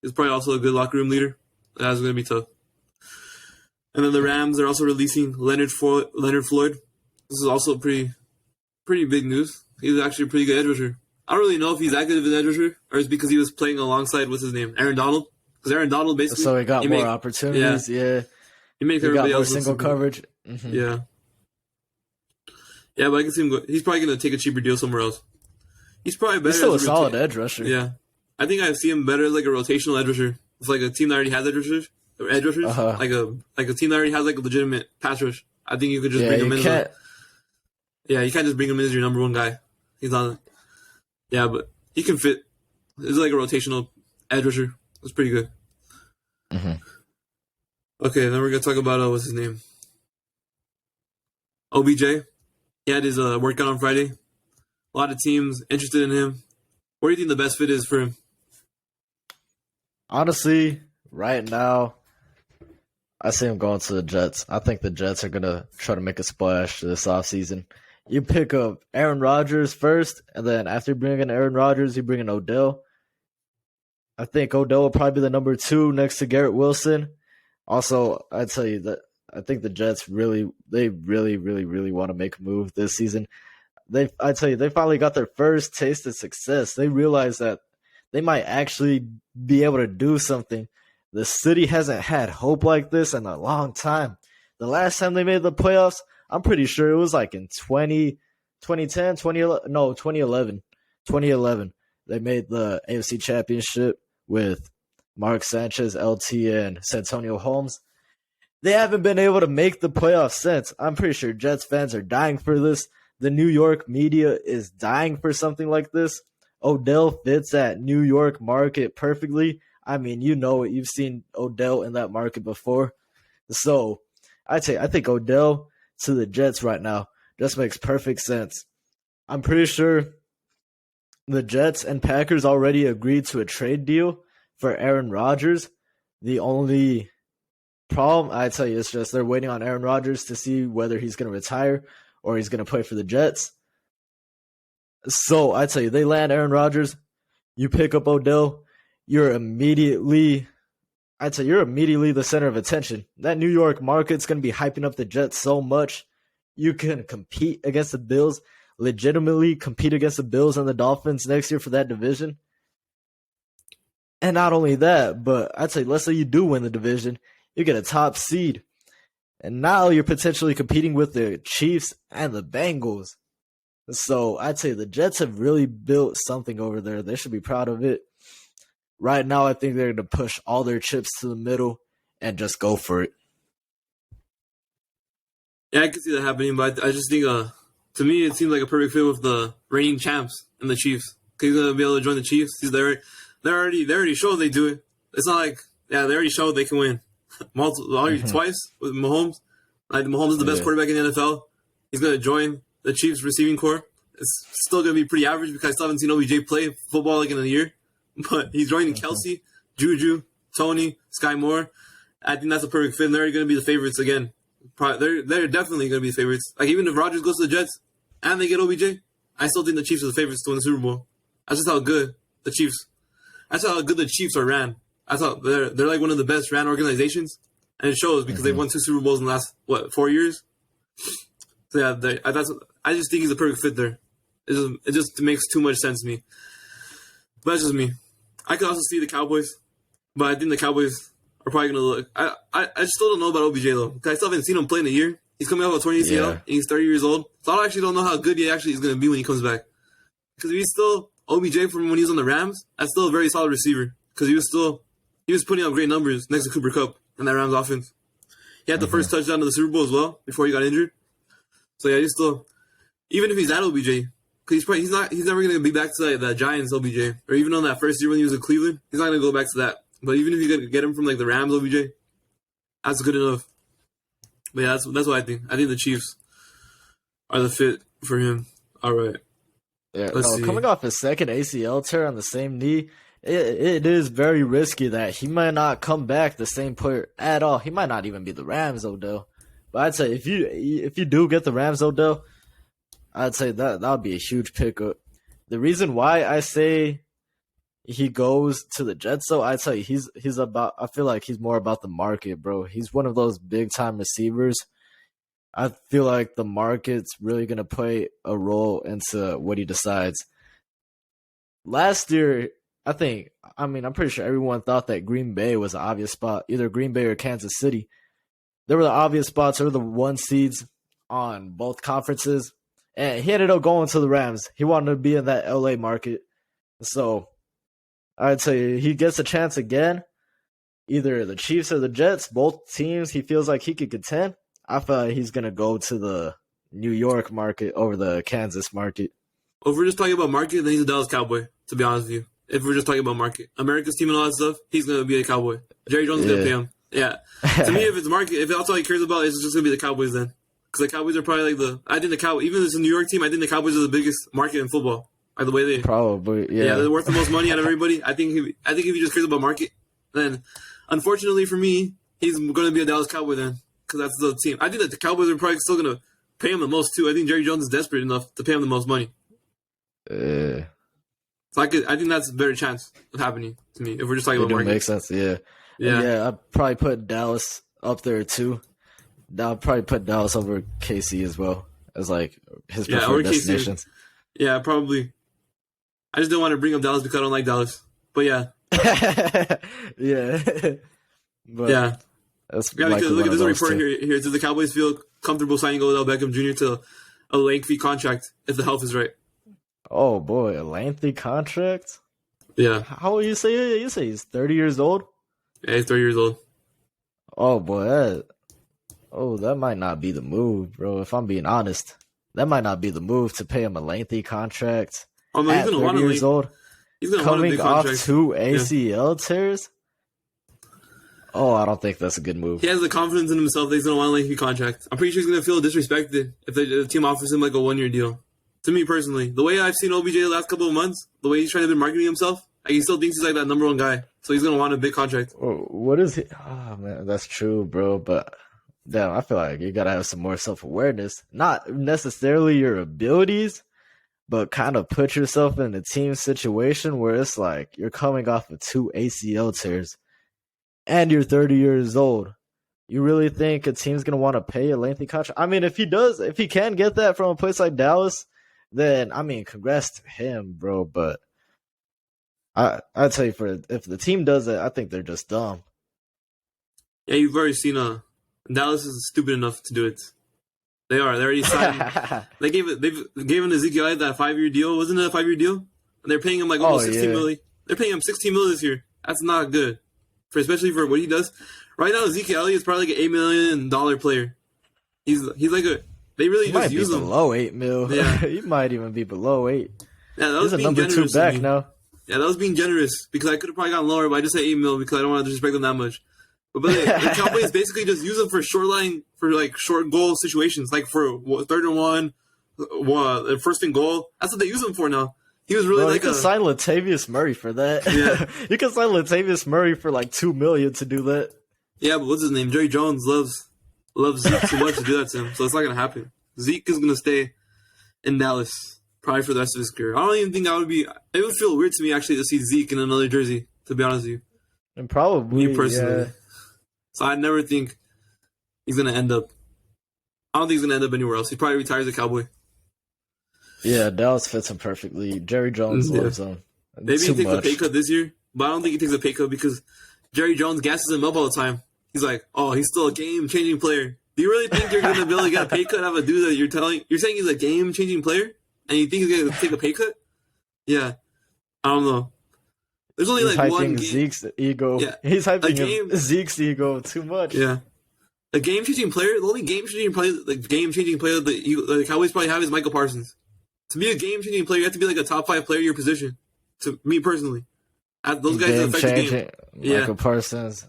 He's probably also a good locker room leader. That's gonna be tough. And then the Rams are also releasing Leonard Floyd. This is also pretty big news. He's actually a pretty good edge rusher. I don't really know if he's that good of an edge rusher or it's because he was playing alongside what's his name, Aaron Donald. Because Aaron Donald basically, so he got more opportunities. Yeah. He got more single coverage. Mm-hmm. Yeah. Yeah, but I can see him he's probably going to take a cheaper deal somewhere else. He's probably better. He's still a solid edge rusher. Yeah. I think I see him better as a rotational edge rusher. It's like a team that already has edge rushers. Like a team that already has a legitimate pass rush. I think you could just bring him in. You can't just bring him in as your number one guy. He's not. Yeah, but he can fit. It's like a rotational edge rusher. It's pretty good. Mm-hmm. Okay, then we're going to talk about, what's his name? OBJ. He had his workout on Friday. A lot of teams interested in him. What do you think the best fit is for him? Honestly, right now, I see him going to the Jets. I think the Jets are going to try to make a splash this offseason. You pick up Aaron Rodgers first, and then after bringing Aaron Rodgers, you bring in Odell. I think Odell will probably be the number 2 next to Garrett Wilson. Also, I'd tell you that I think the Jets really want to make a move this season. I'd tell you, they finally got their first taste of success. They realized that they might actually be able to do something. The city hasn't had hope like this in a long time. The last time they made the playoffs, I'm pretty sure it was in 2011. They made the AFC Championship with Mark Sanchez, LT, and Santonio Holmes. They haven't been able to make the playoffs since. I'm pretty sure Jets fans are dying for this. The New York media is dying for something like this. Odell fits that New York market perfectly. I mean, you've seen Odell in that market before. So I think Odell to the Jets right now just makes perfect sense. I'm pretty sure the Jets and Packers already agreed to a trade deal for Aaron Rodgers. The only problem, I tell you, is just they're waiting on Aaron Rodgers to see whether he's going to retire or he's going to play for the Jets. So I tell you, they land Aaron Rodgers, you pick up Odell, you're immediately the center of attention. That New York market's going to be hyping up the Jets so much. You can compete against the Bills, legitimately compete against the Bills and the Dolphins next year for that division. And not only that, but I'd say let's say you do win the division, you get a top seed. And now you're potentially competing with the Chiefs and the Bengals. So I'd say the Jets have really built something over there. They should be proud of it. Right now, I think they're going to push all their chips to the middle and just go for it. Yeah, I can see that happening, but I just think, to me, it seems like a perfect fit with the reigning champs and the Chiefs. He's going to be able to join the Chiefs. They already showed they do it. It's not like, they already showed they can win twice with Mahomes. Mahomes is the best quarterback in the NFL. He's going to join the Chiefs receiving core. It's still going to be pretty average because I still haven't seen OBJ play football in a year. but he's joining Kelsey, Juju, Tony, Sky Moore. I think that's a perfect fit. And they're going to be the favorites again. They're definitely going to be the favorites. Like, even if Rodgers goes to the Jets and they get OBJ, I still think the Chiefs are the favorites to win the Super Bowl. That's just how good the Chiefs. That's how good the Chiefs are ran. I thought they're like one of the best ran organizations, and it shows because they've won 2 Super Bowls in the last 4 years. So yeah, I just think he's a perfect fit there. It just makes too much sense to me. But that's just me. I could also see the Cowboys, but I think the Cowboys are probably gonna look. I still don't know about OBJ though, because I still haven't seen him play in a year. He's coming off a torn ACL, and he's 30 years old. So I actually don't know how good he actually is gonna be when he comes back. Because if he's still OBJ from when he was on the Rams, that's still a very solid receiver. Because he was putting up great numbers next to Cooper Kupp in that Rams offense. He had the first touchdown of the Super Bowl as well before he got injured. So yeah, he's still, even if he's at OBJ, because he's never gonna be back to that Giants OBJ, or even on that first year when he was in Cleveland, he's not gonna go back to that. But even if you could get him from like the Rams OBJ, that's good enough. But yeah, that's what I think. I think the Chiefs are the fit for him. All right. Yeah, coming off his second ACL tear on the same knee, it is very risky that he might not come back the same player at all. He might not even be the Rams Odell. But I'd say if you do get the Rams Odell, I'd say that would be a huge pickup. The reason why I say he goes to the Jets, though, I'd say he's about. I feel like he's more about the market, bro. He's one of those big time receivers. I feel like the market's really gonna play a role into what he decides. Last year, I'm pretty sure everyone thought that Green Bay was an obvious spot, either Green Bay or Kansas City. They were the obvious spots. They were the 1 seeds on both conferences. And he ended up going to the Rams. He wanted to be in that LA market. So I'd say he gets a chance again. Either the Chiefs or the Jets, both teams he feels like he could contend. I feel like he's going to go to the New York market over the Kansas market. Well, if we're just talking about market, then he's a Dallas Cowboy, to be honest with you. If we're just talking about market. America's team and all that stuff, he's going to be a Cowboy. Jerry Jones is going to pay him. Yeah. To me, if it's market, if that's all he cares about, it's just going to be the Cowboys then. Because the Cowboys are probably like I think the Cowboys, even if it's a New York team, I think the Cowboys are the biggest market in football. Like the way they. Probably, yeah. Yeah, they're worth the most money out of everybody. I think if he just cares about market, then unfortunately for me, he's going to be a Dallas Cowboy then. Because that's the team. I think that the Cowboys are probably still going to pay him the most too. I think Jerry Jones is desperate enough to pay him the most money. So I think that's a better chance of happening to me if we're just talking about market. Makes sense, yeah. Yeah, I'd probably put Dallas up there too. I'll probably put Dallas over KC as well as like his preferred destinations. Yeah, probably. I just don't want to bring up Dallas because I don't like Dallas. But yeah. Yeah. But yeah. That's look at this report here. Does the Cowboys feel comfortable signing Odell Beckham Jr. to a lengthy contract if the health is right? Oh boy, a lengthy contract? Yeah. How old you say? You say he's 30 years old? Yeah, he's 30 years old. Oh boy, that might not be the move, bro. If I'm being honest, that might not be the move to pay him a lengthy contract. Oh no, he's gonna want 30 years old. He's gonna coming want off 2 ACL tears. Oh, I don't think that's a good move. He has the confidence in himself that he's gonna want a lengthy contract. I'm pretty sure he's gonna feel disrespected if the team offers him like a 1-year deal. To me personally, the way I've seen OBJ the last couple of months, the way he's trying to be marketing himself, like he still thinks he's like that number 1 guy. So he's gonna want a big contract. What is he? Oh man, that's true, bro. But damn, I feel like you gotta have some more self-awareness. Not necessarily your abilities, but kind of put yourself in a team situation where it's like you're coming off of 2 ACL tears and you're 30 years old. You really think a team's going to want to pay a lengthy contract? I mean, if he can get that from a place like Dallas, then, I mean, congrats to him, bro. But I'd tell you, if the team does it, I think they're just dumb. Yeah, you've already seen Dallas is stupid enough to do it. They are. They already signed. They've given Ezekiel Elliott that 5-year deal. Wasn't it a 5-year deal? And they're paying him like almost $16 million. They're paying him $16 million this year. That's not good, especially for what he does. Right now, Ezekiel Elliott is probably like an $8 million player. He's like they really just use him below $8 million. Yeah, he might even be below 8. Yeah, that was he's a number 2 back now. Yeah, that was being generous because I could have probably gotten lower, but I just said $8 million because I don't want to disrespect them that much. But the Cowboys basically just use them for short goal situations, like for 3rd and 1, first and goal. That's what they use them for now. He was really Bro, like you can sign Latavius Murray for that. Yeah. You can sign Latavius Murray for like $2 million to do that. Yeah, but what's his name? Jerry Jones loves Zeke too much to do that to him, so it's not gonna happen. Zeke is gonna stay in Dallas probably for the rest of his career. I don't even think that would be. It would feel weird to me actually to see Zeke in another jersey. To be honest with you, And probably me personally. yeah. So I never think he's gonna end up. I don't think he's gonna end up anywhere else. He probably retires a Cowboy. Yeah, Dallas fits him perfectly. Jerry Jones loves him. Maybe Too he takes much. a pay cut this year, but I don't think he takes a pay cut because Jerry Jones gasses him up all the time. He's like, "Oh, he's still a game-changing player." Do you really think you're going to be able to get a pay cut out of a dude that you're saying he's a game-changing player, and you think he's going to take a pay cut? Yeah, I don't know. There's only He's like hyping one game. Zeke's ego. Yeah. He's hyping game- Zeke's ego too much. Yeah, a game-changing player. The only game-changing player that the Cowboys probably have is Michael Parsons. To be a game-changing player, you have to be like a top 5 player in your position. To me personally, those guys affect the game. Michael Parsons,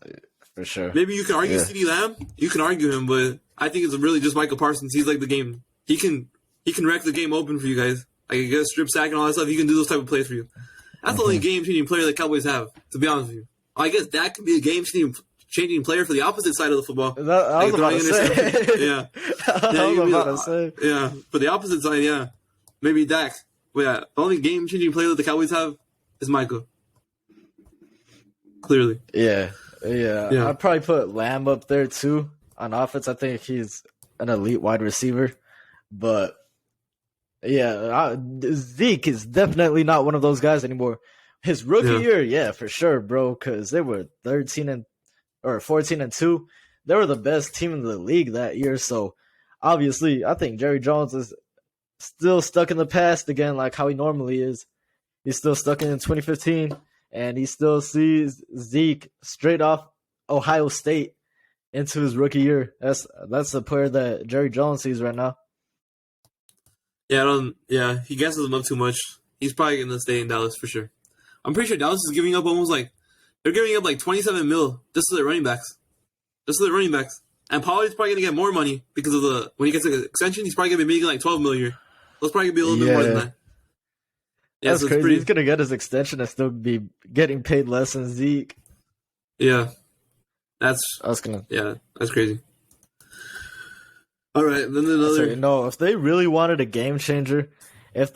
for sure. Maybe you can argue CeeDee Lamb. You can argue him, but I think it's really just Michael Parsons. He's like the game. He can wreck the game open for you guys. Like he gets strip sack and all that stuff. He can do those type of plays for you. That's the only game changing player the Cowboys have. To be honest with you, I guess that could be a game changing player for the opposite side of the football. I was about to say. Yeah, I was about to say. Yeah, for the opposite side, yeah, maybe Dak. But yeah, the only game changing player that the Cowboys have is Michael. Clearly. Yeah. I'd probably put Lamb up there too on offense. I think he's an elite wide receiver, but yeah, Zeke is definitely not one of those guys anymore. His rookie year, yeah, for sure, bro, because they were 14-2. They were the best team in the league that year. So obviously, I think Jerry Jones is still stuck in the past again, like how he normally is. He's still stuck in 2015. And he still sees Zeke straight off Ohio State into his rookie year. That's the player that Jerry Jones sees right now. Yeah, he gasses him up too much. He's probably gonna stay in Dallas for sure. I'm pretty sure Dallas is giving up they're giving up like $27 million just to their running backs. And Pollard's probably gonna get more money because of when he gets an extension, he's probably gonna be making like $12 million a year. That's probably gonna be a little bit more than that. Yeah, that's crazy. He's gonna get his extension and still be getting paid less than Zeke. Yeah, that's crazy. All right, then another. No, if they really wanted a game changer, I'm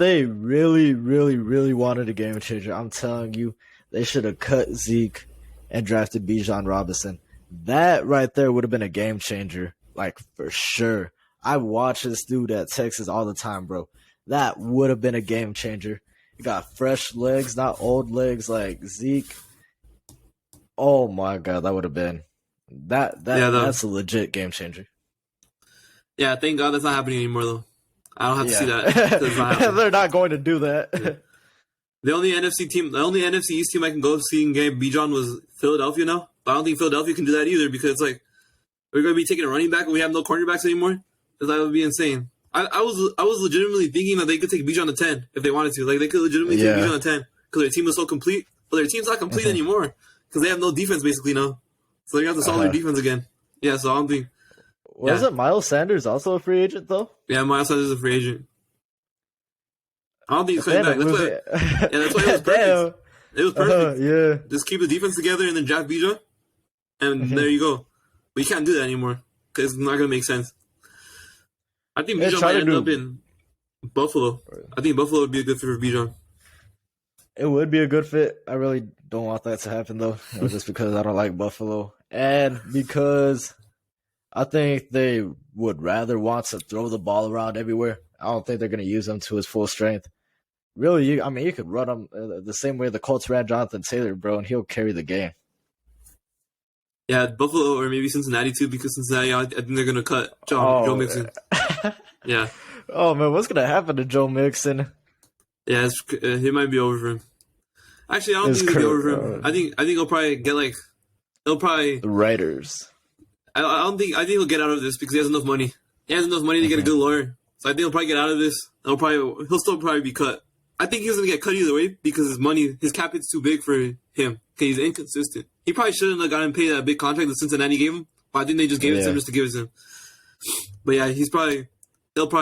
telling you, they should have cut Zeke and drafted Bijan Robinson. That right there would have been a game changer, like for sure. I watch this dude at Texas all the time, bro. That would have been a game changer. You got fresh legs, not old legs like Zeke. Oh my god, that would have been that's a legit game changer. Yeah, thank God that's not happening anymore though. I don't have to see that. They're not going to do that. Yeah. The only NFC East team I can go see in game Bijan was Philadelphia now. But I don't think Philadelphia can do that either because it's like we're going to be taking a running back and we have no cornerbacks anymore. Because that would be insane. I was legitimately thinking that they could take Bijan to 10 if they wanted to. Like they could legitimately take Bijan to 10 because their team was so complete. But their team's not complete anymore because they have no defense basically now. So they have to solve their defense again. Yeah, so I don't think. Wasn't Miles Sanders also a free agent though? Yeah, Miles Sanders is a free agent. I don't think he's coming back. That's why it was perfect. It was perfect. Yeah. Just keep the defense together and then draft Bijan. And there you go. But you can't do that anymore because it's not going to make sense. I think Bijan might end up in Buffalo. I think Buffalo would be a good fit for Bijan. It would be a good fit. I really don't want that to happen, though. Just because I don't like Buffalo. And because I think they would rather want to throw the ball around everywhere. I don't think they're going to use him to his full strength. Really, you could run him the same way the Colts ran Jonathan Taylor, bro, and he'll carry the game. Yeah, Buffalo or maybe Cincinnati too, because Cincinnati, I think they're gonna cut Joe Mixon. Yeah. Oh man, what's gonna happen to Joe Mixon? Yeah, he might be over for him. Actually, I don't think he'll be over for him. I think he'll probably get the Raiders. I think he'll get out of this because he has enough money. He has enough money to get a good lawyer. So I think he'll probably get out of this. He'll still probably be cut. I think he's gonna get cut either way because his cap is too big for him. Because he's inconsistent. He probably shouldn't have gotten paid that big contract that Cincinnati gave him, but I think they just gave it to him just to give it to him. But yeah, he'll probably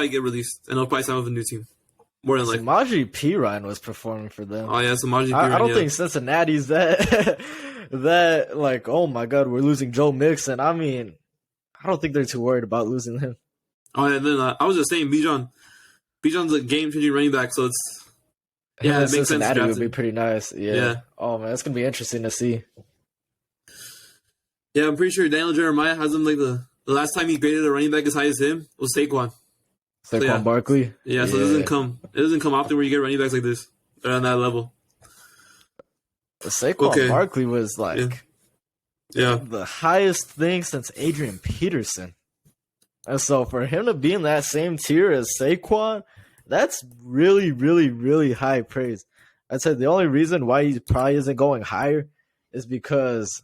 get released and he'll probably sign with a new team. more than likely. Samaje Perine was performing for them. Oh yeah, Samaje I Perine. don't Yeah. think Cincinnati's that like, oh my god, we're losing Joe Mixon. I mean, I don't think they're too worried about losing him. Oh yeah, then I was just saying, Bijan's a game-changing running back, so it's Him it in makes sense. Cincinnati To would draft be him. pretty nice. Yeah. Yeah. Oh man, that's gonna be interesting to see. Yeah, I'm pretty sure Daniel Jeremiah has him like the last time he graded a running back as high as him was Saquon. Saquon yeah. Barkley. Yeah, so it doesn't come often where you get running backs like this. They're on that level. Saquon Barkley was like Yeah. the highest thing since Adrian Peterson. And so for him to be in that same tier as Saquon, that's really, really, really high praise. I'd say the only reason why he probably isn't going higher is because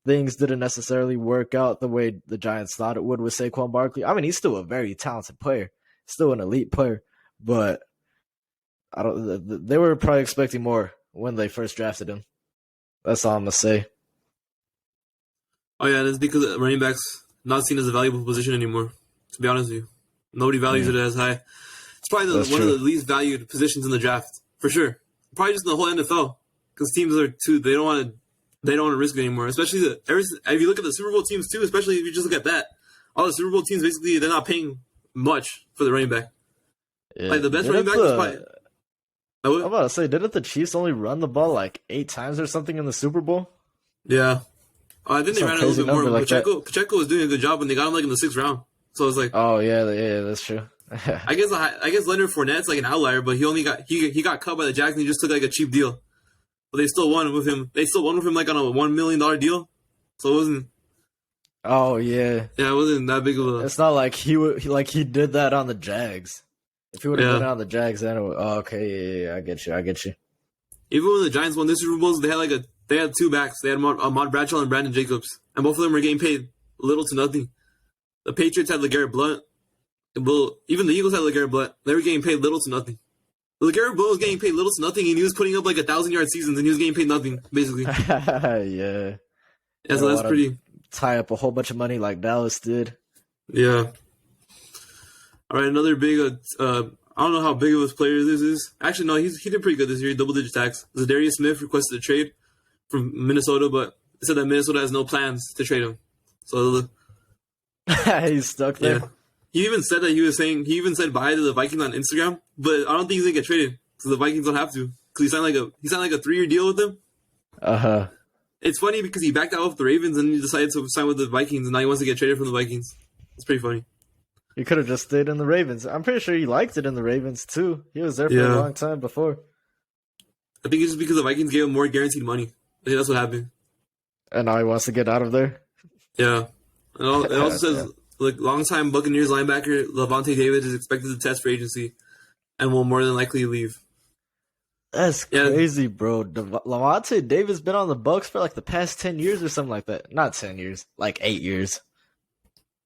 things didn't necessarily work out the way the Giants thought it would with Saquon Barkley. I mean, he's still a very talented player, still an elite player, but they were probably expecting more when they first drafted him. That's all I'm gonna say. Oh yeah, and it's because running backs not seen as a valuable position anymore. To be honest with you, nobody values it as high. It's probably one of the least valued positions in the draft for sure. Probably just in the whole NFL because teams are too they don't want to risk it anymore. Especially if you look at the Super Bowl teams too. Especially if you just look at that, all the Super Bowl teams basically they're not paying much for the running back. Yeah. Like the best running back is probably. I'm about to say, didn't the Chiefs only run the ball like 8 times or something in the Super Bowl? Yeah. I think they ran it a little bit more. Like Pacheco was doing a good job when they got him like in the 6th round. So I was like, oh yeah, that's true. I guess Leonard Fournette's like an outlier, but he got cut by the Jags and he just took like a cheap deal. But they still won with him. They still won with him like on a $1 million deal. So it wasn't. Oh yeah. Yeah, it wasn't that big of a. It's not like he did that on the Jags. If he would have been on the Jags, then okay, yeah, I get you. Even when the Giants won this Super Bowls, they had 2 backs. They had Ahmad Bradshaw and Brandon Jacobs, and both of them were getting paid little to nothing. The Patriots had LeGarrette Blount. Even the Eagles had LeGarrette Blount. They were getting paid little to nothing. LeGarrette Blount was getting paid little to nothing, and he was putting up like 1,000-yard seasons, and he was getting paid nothing, basically. Yeah. Yeah, so that's pretty. Tie up a whole bunch of money like Dallas did. Yeah. All right, another big. I don't know how big of a player this is. Actually, no, he did pretty good this year. Double-digit sacks. Zadarius Smith requested a trade from Minnesota, but they said that Minnesota has no plans to trade him. So he's stuck there. Yeah. He even said that he even said bye to the Vikings on Instagram, but I don't think he's gonna get traded because the Vikings don't have to because he signed like a 3-year deal with them. It's funny because he backed out with the Ravens and he decided to sign with the Vikings, and now he wants to get traded from the Vikings. It's pretty funny. He could have just stayed in the Ravens. I'm pretty sure he liked it in the Ravens too. He was there for a long time before. I think it's just because the Vikings gave him more guaranteed money. I think that's what happened. And now he wants to get out of there. Yeah. And it also says like longtime Buccaneers linebacker Lavonte David is expected to test for agency and will more than likely leave. That's crazy, bro. Lavonte David's been on the Bucs for like the past 10 years or something like that. Not 10 years, like 8 years.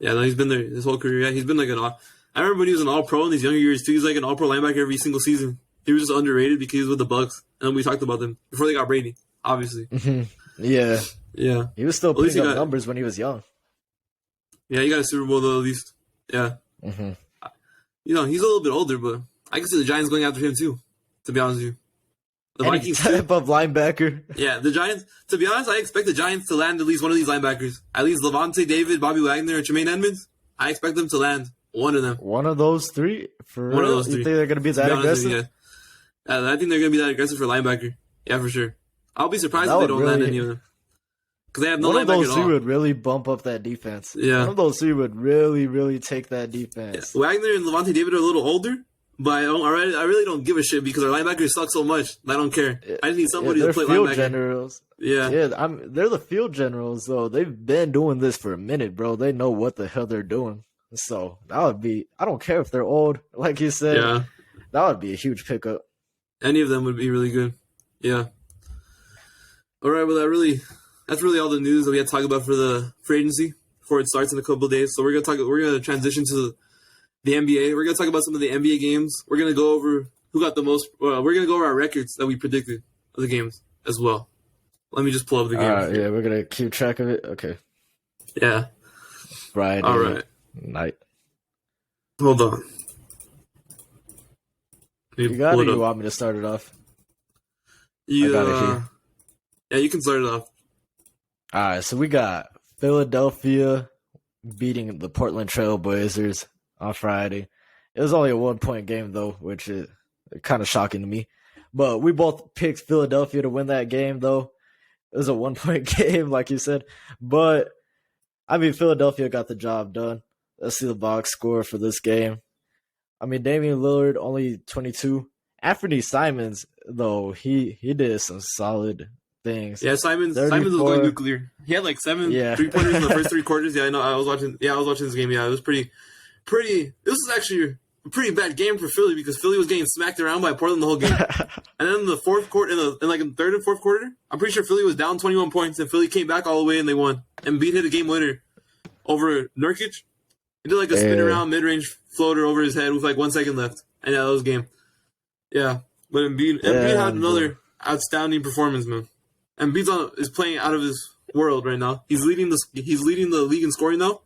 Yeah, no, he's been there his whole career. Yeah, he's been like I remember when he was an All-Pro in these younger years too. He's like an All-Pro linebacker every single season. He was just underrated because he was with the Bucs, and we talked about them before they got Brady, obviously. Yeah. He was still putting up numbers when he was young. Yeah, he got a Super Bowl though, at least. Yeah. You know, he's a little bit older, but I can see the Giants going after him too. To be honest with you, the Vikings type of linebacker. Yeah, the Giants. To be honest, I expect the Giants to land at least one of these linebackers. At least Lavonte David, Bobby Wagner, and Tremaine Edmonds. I expect them to land one of them. One of those 3? For one real? of those 3. You think they're going to be that aggressive? Yeah. I think they're going to be that aggressive for linebacker. Yeah, for sure. I'll be surprised if they don't land any of them. Because they have no linebacker at all. One of those 3 would really bump up that defense. Yeah. One of those 3 would really, really take that defense. Yeah. Wagner and Lavonte David are a little older, but I really don't give a shit because our linebackers suck so much. I don't care. I just need somebody to play field linebacker. Generals. Yeah. They're the field generals, though. They've been doing this for a minute, bro. They know what the hell they're doing. So that would be, I don't care if they're old, like you said. Yeah. That would be a huge pickup. Any of them would be really good. Yeah. All right, well, that's really all the news that we had to talk about for the free agency before it starts in a couple of days. So we're gonna transition to the NBA. We're gonna talk about some of the NBA games. We're gonna go over who got the most. We're gonna go over our records that we predicted of the games as well. Let me just pull up the games. Yeah, we're gonna keep track of it. Okay. Yeah. Friday. All right. Night. Hold on. Let You me got pull it? it Or up. you want me to start it off? Yeah, I got it here. yeah, you can start it off. All right, so we got Philadelphia beating the Portland Trail Blazers on Friday. It was only a 1-point game though, which is kind of shocking to me. But we both picked Philadelphia to win that game though. It was a 1-point game, like you said. But I mean, Philadelphia got the job done. Let's see the box score for this game. I mean, Damian Lillard only 22. Anthony Simons though, he did some solid things. Yeah, Simons was 34. going nuclear. He had like 7 Yeah. 3-pointers in the first 3 quarters. Yeah, I know. I was watching this game. Yeah, it was pretty. This was actually a pretty bad game for Philly because Philly was getting smacked around by Portland the whole game. And then in the fourth quarter, in the third and fourth quarter, I'm pretty sure Philly was down 21 points, and Philly came back all the way and they won. Embiid hit a game winner over Nurkic. He did like a spin around mid-range floater over his head with like 1 second left, and yeah, that was game. Yeah, but Embiid had another outstanding performance, man. Embiid is playing out of his world right now. He's leading the league in scoring now.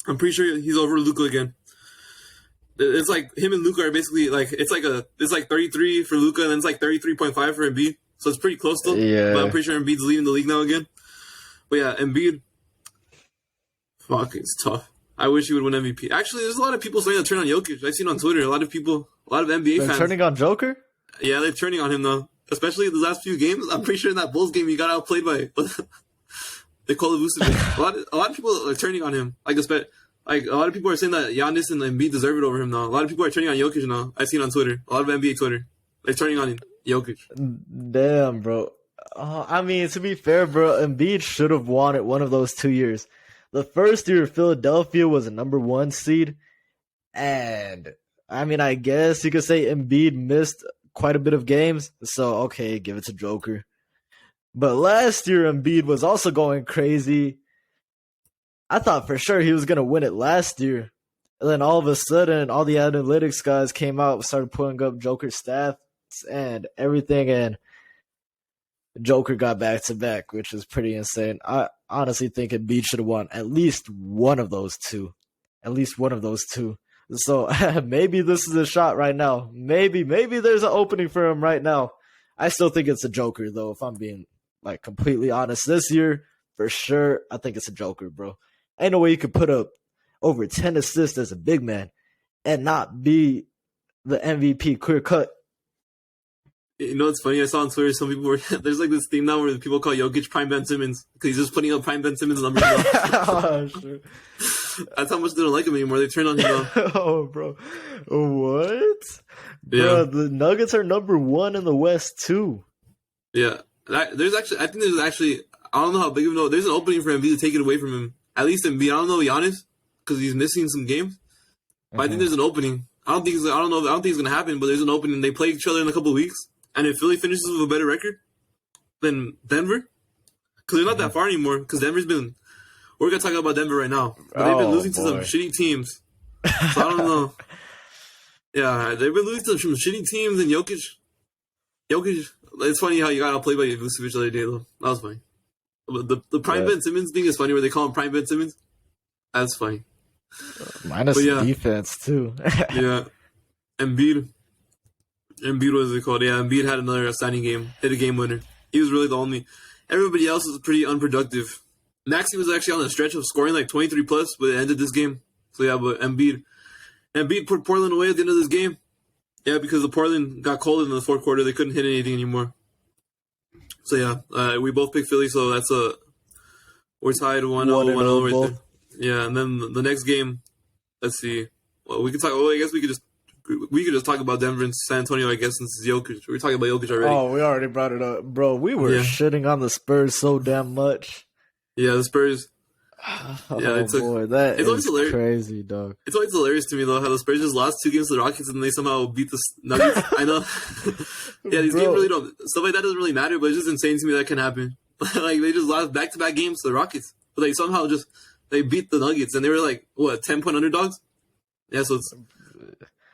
I'm pretty sure he's over Luka again. It's like him and Luka are basically like it's like 33 for Luka and then it's like 33.5 for Embiid. So it's pretty close still. Yeah. But I'm pretty sure Embiid's leading the league now again. But yeah, Embiid. Fuck, it's tough. I wish he would win MVP. Actually, there's a lot of people starting to turn on Jokic. I've seen on Twitter a lot of NBA They're fans turning on Joker? Yeah, they're turning on him now. Especially the last few games. I'm pretty sure in that Bulls game he got outplayed by Nikola Vucevic. A lot of people are turning on him. Like a lot of people are saying that Giannis and Embiid deserve it over him now. A lot of people are turning on Jokic now. I've seen on Twitter. A lot of NBA Twitter. They're turning on Jokic. Damn, bro. I mean, to be fair, bro, Embiid should have won it one of those 2 years. The first year, Philadelphia was a number 1 seed. And, I mean, I guess you could say Embiid missed quite a bit of games. So, okay, give it to Joker. But last year, Embiid was also going crazy. I thought for sure he was going to win it last year. And then all of a sudden, all the analytics guys came out and started putting up Joker's stats and everything. And Joker got back-to-back, which is pretty insane. I honestly think Embiid should have won at least one of those two. At least one of those two. So maybe this is a shot right now. Maybe there's an opening for him right now. I still think it's a Joker, though, if I'm being like completely honest. This year, for sure, I think it's a Joker, bro. Ain't no way you could put up over 10 assists as a big man and not be the MVP clear cut. You know, it's funny. I saw on Twitter some people were there's like this theme now where people call Jokic Prime Ben Simmons because he's just putting up Prime Ben Simmons numbers. Oh, sure. That's how much they don't like him anymore. They turn on him now. Oh, bro. What? Yeah. Bro, the Nuggets are number 1 in the West, too. Yeah. I think there's actually, I don't know how big of an there's an opening for Embiid to take it away from him. At least Embiid. I don't know Giannis because he's missing some games. But I think there's an opening. I don't think it's gonna happen. But there's an opening. They play each other in a couple of weeks, and if Philly finishes with a better record than Denver, because they're not that far anymore. Because Denver's been. We're gonna talk about Denver right now, but they've been losing to some shitty teams. So I don't know. Yeah, they've been losing to some shitty teams, and Jokic. It's funny how you got outplayed by Vucevic the other day, though. That was funny. The Prime Ben Simmons thing is funny, where they call him Prime Ben Simmons. That's funny. Minus defense, too. Yeah. Embiid, what is it called? Yeah, Embiid had another outstanding game. Hit a game winner. He was really the only. Everybody else was pretty unproductive. Maxey was actually on the stretch of scoring like 23 plus, but it ended this game. So yeah, but Embiid put Portland away at the end of this game. Yeah, because the Portland got cold in the fourth quarter. They couldn't hit anything anymore. So yeah, we both picked Philly, so we're tied 1-0 right there. Yeah, and then the next game, let's see. Well, we can talk. Well, I guess we could just talk about Denver and San Antonio. I guess since it's Jokic, we were talking about Jokic already. Oh, we already brought it up, bro. We were shitting on the Spurs so damn much. Yeah, the Spurs. Boy, that is crazy, dog. It's always hilarious to me though how the Spurs just lost 2 games to the Rockets and they somehow beat the Nuggets. I know. Yeah, these games really don't. Stuff like that doesn't really matter, but it's just insane to me that can happen. Like they just lost back-to-back games to the Rockets, but they somehow just. They beat the Nuggets, and they were like, 10-point underdogs? Yeah, so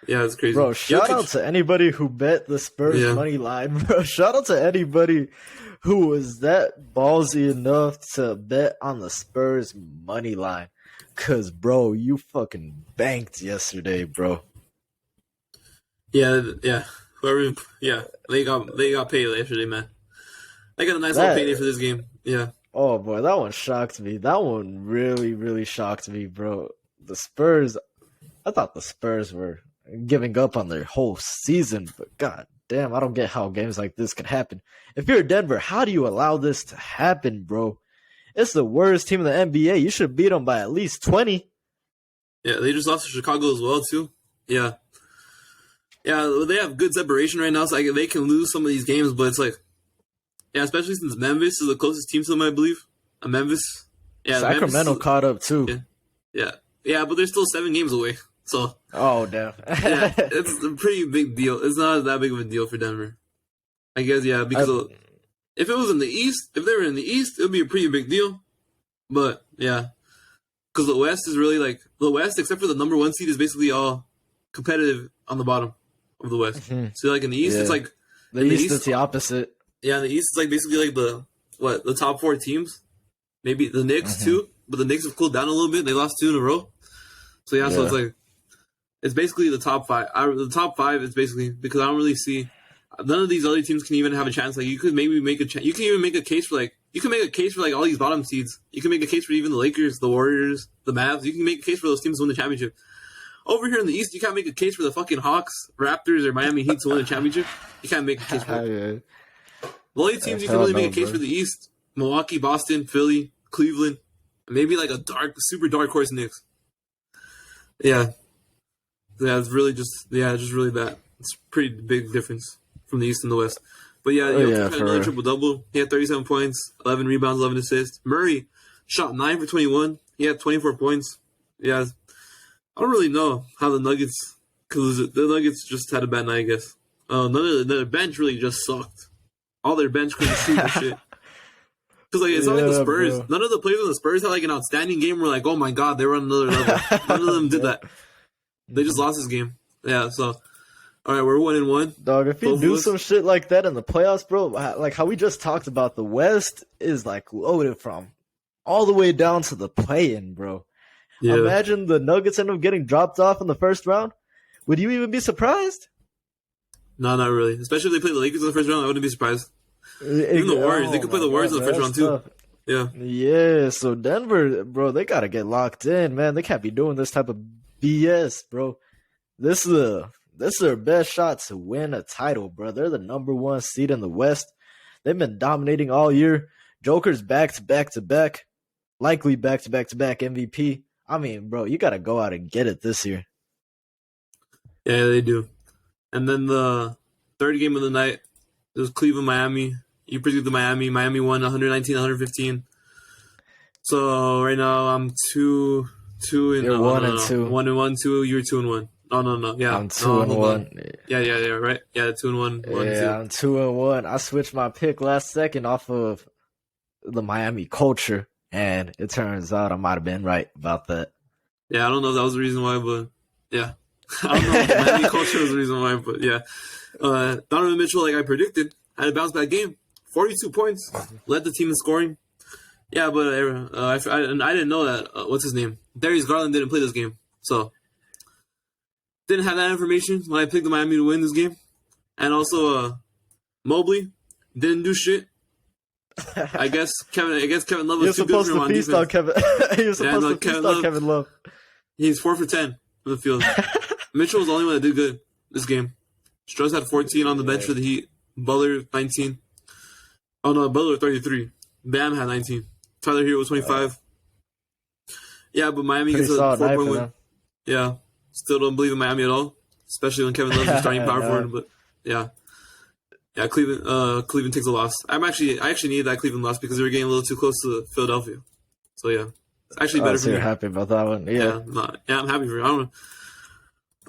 it's crazy. Bro, shout out to anybody who bet the Spurs money line, bro. Shout out to anybody who was that ballsy enough to bet on the Spurs money line. Because, bro, you fucking banked yesterday, bro. Yeah. Whoever, they got paid yesterday, man. They got a nice little payday for this game. Yeah. Oh boy, that one shocked me. That one really, really shocked me, bro. The Spurs. I thought the Spurs were giving up on their whole season, but god damn, I don't get how games like this could happen. If you're Denver, how do you allow this to happen, bro? It's the worst team in the NBA. You should beat them by at least 20. Yeah, they just lost to Chicago as well, too. Yeah. Yeah, they have good separation right now, so they can lose some of these games, but it's like, yeah, especially since Memphis is the closest team to them, I believe. Memphis. Yeah, Sacramento caught up, too. Yeah, but they're still 7 games away. So, oh damn, yeah, it's a pretty big deal. It's not that big of a deal for Denver, I guess. Yeah, because if it was in the East, if they were in the East, it would be a pretty big deal. But yeah, because the West is really like the West, except for the number 1 seed, is basically all competitive on the bottom of the West. Mm-hmm. So like in the East, it's like the East is the opposite. Yeah, in the East, it's like basically like the top 4 teams, maybe the Knicks too, but the Knicks have cooled down a little bit. They lost 2 in a row. So yeah, so it's like. It's basically the top 5. The top 5 is basically because I don't really see none of these other teams can even have a chance. Like you could maybe make a chance. You can even make a case for all these bottom seeds. You can make a case for even the Lakers, the Warriors, the Mavs. You can make a case for those teams to win the championship. Over here in the East, you can't make a case for the fucking Hawks, Raptors, or Miami Heat to win the championship. You can't make a case for it. The only teams you can really make a case for the East: Milwaukee, Boston, Philly, Cleveland, maybe like a super dark horse Knicks. Yeah. Yeah, it's really just really bad. It's a pretty big difference from the East and the West. But yeah, Jokic had another triple-double. He had 37 points, 11 rebounds, 11 assists. Murray shot 9 for 21. He had 24 points. Yeah, I don't really know how the Nuggets could lose it. The Nuggets just had a bad night, I guess. None of their bench really just sucked. All their bench couldn't shoot and shit. Because it's not like the Spurs. Bro. None of the players on the Spurs had like an outstanding game. We're like, oh my god, they were on another level. None of them did that. They just lost this game. Yeah, so all right, we're 1-1. Dog, if you do some shit like that in the playoffs, bro, like how we just talked about, the West is like loaded from all the way down to the play-in, bro. Yeah. Imagine the Nuggets end up getting dropped off in the first round. Would you even be surprised? No, not really. Especially if they play the Lakers in the first round, I wouldn't be surprised. Even the Warriors, they could play the Warriors in the first round too. Tough. Yeah. Yeah. So Denver, bro, they gotta get locked in, man. They can't be doing this type of BS, bro. This is their best shot to win a title, bro. They're the number 1 seed in the West. They've been dominating all year. Joker's back to back, likely back to back MVP. I mean, bro, you gotta go out and get it this year. Yeah, they do. And then the third game of the night, it was Cleveland, Miami. You predicted Miami. Miami won 119-115. So right now I'm 2-2 and you're 1-2. 1-1, 2. You're 2-1. No. Yeah, I'm 2-1. Yeah. Right. Yeah, 2-1. Yeah, I'm 2-1. I switched my pick last second off of the Miami culture, and it turns out I might have been right about that. Yeah, I don't know if that was the reason why, but yeah, I don't know if the Miami culture was the reason why, but yeah. Donovan Mitchell, like I predicted, had a bounce back game. 42 points, led the team in scoring. Yeah, but I didn't know that. What's his name? Darius Garland didn't play this game, so didn't have that information when I picked the Miami to win this game. And also, Mobley didn't do shit. I guess Kevin Love was too good for him on defense. He was supposed to feast on Kevin Love. He's 4 for 10 from the field. Mitchell was the only one that did good this game. Struz had 14 on the bench for the Heat. Butler 19. Oh no, Butler 33. Bam had 19. Tyler Hero was 25. Yeah, but Miami gets a 4-point win. Yeah, still don't believe in Miami at all, especially when Kevin Love's the starting power forward. But yeah, Cleveland takes a loss. I actually needed that Cleveland loss because they were getting a little too close to Philadelphia. So yeah, it's actually better for me. You're happy about that one? Yeah, I'm happy for it.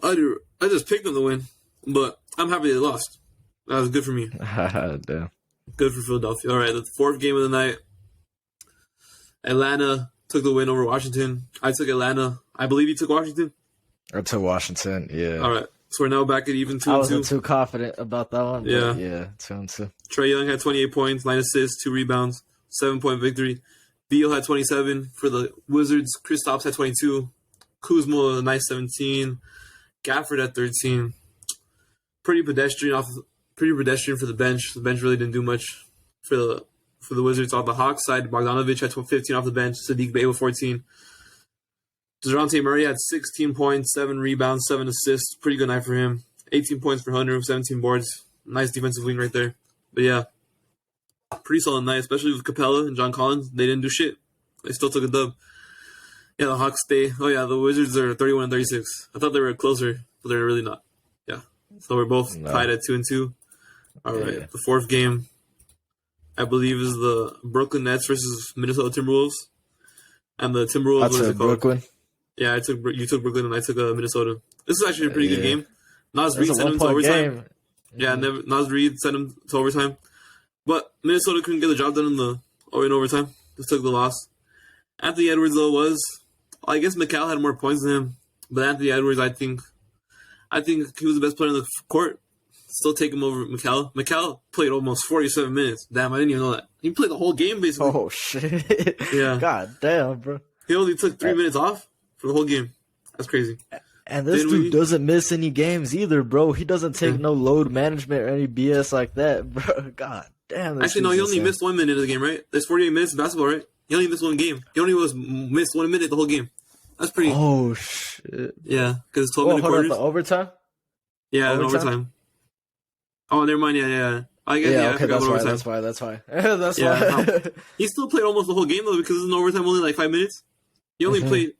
I just picked them to win, but I'm happy they lost. That was good for me. Damn. Good for Philadelphia. All right, the fourth game of the night. Atlanta took the win over Washington. I took Atlanta. I believe you took Washington? I took Washington, yeah. All right, so we're now back at even 2-2. I wasn't too confident about that one. Yeah. Yeah, 2-2. Trae Young had 28 points, 9 assists, 2 rebounds, 7-point victory. Beal had 27 for the Wizards. Kristaps had 22. Kuzma, a nice 17. Gafford at 13. pretty pedestrian for the bench. The bench really didn't do much for the Wizards. On the Hawks side, Bogdanovic had 15 off the bench. Sadiq Bey with 14. DeJounte Murray had 16 points, 7 rebounds, 7 assists. Pretty good night for him. 18 points for Hunter with 17 boards. Nice defensive wing right there. But yeah, pretty solid night, especially with Capella and John Collins. They didn't do shit. They still took a dub. Yeah, the Hawks stay. Oh yeah, the Wizards are 31-36. I thought they were closer, but they're really not. Yeah. So we're both tied at 2-2. All right. Yeah. The fourth game, I believe, is the Brooklyn Nets versus Minnesota Timberwolves. And the Timberwolves was Brooklyn. Yeah, you took Brooklyn and I took Minnesota. This is actually a pretty good game. Nas Reed sent him to overtime. Game. Yeah, Nas Reed sent him to overtime. But Minnesota couldn't get the job done in overtime. Just took the loss. Anthony Edwards, though, I guess McCall had more points than him. But Anthony Edwards, I think he was the best player on the court. Still take him over McCall. McCall played almost 47 minutes. Damn, I didn't even know that. He played the whole game, basically. Oh, shit. Yeah. God damn, bro. He only took 3 minutes off for the whole game. That's crazy. And this dude doesn't miss any games either, bro. He doesn't take no load management or any BS like that, bro. God damn. Actually, no, he only missed 1 minute of the game, right? There's 48 minutes of basketball, right? He only missed one game. He only missed 1 minute the whole game. That's pretty. Oh, shit. Yeah, because it's 12-minute quarters. The overtime? Yeah, overtime. Oh, never mind. Yeah. I guess, okay, that's why. That's why. He still played almost the whole game, though, because in overtime only like 5 minutes. He only played.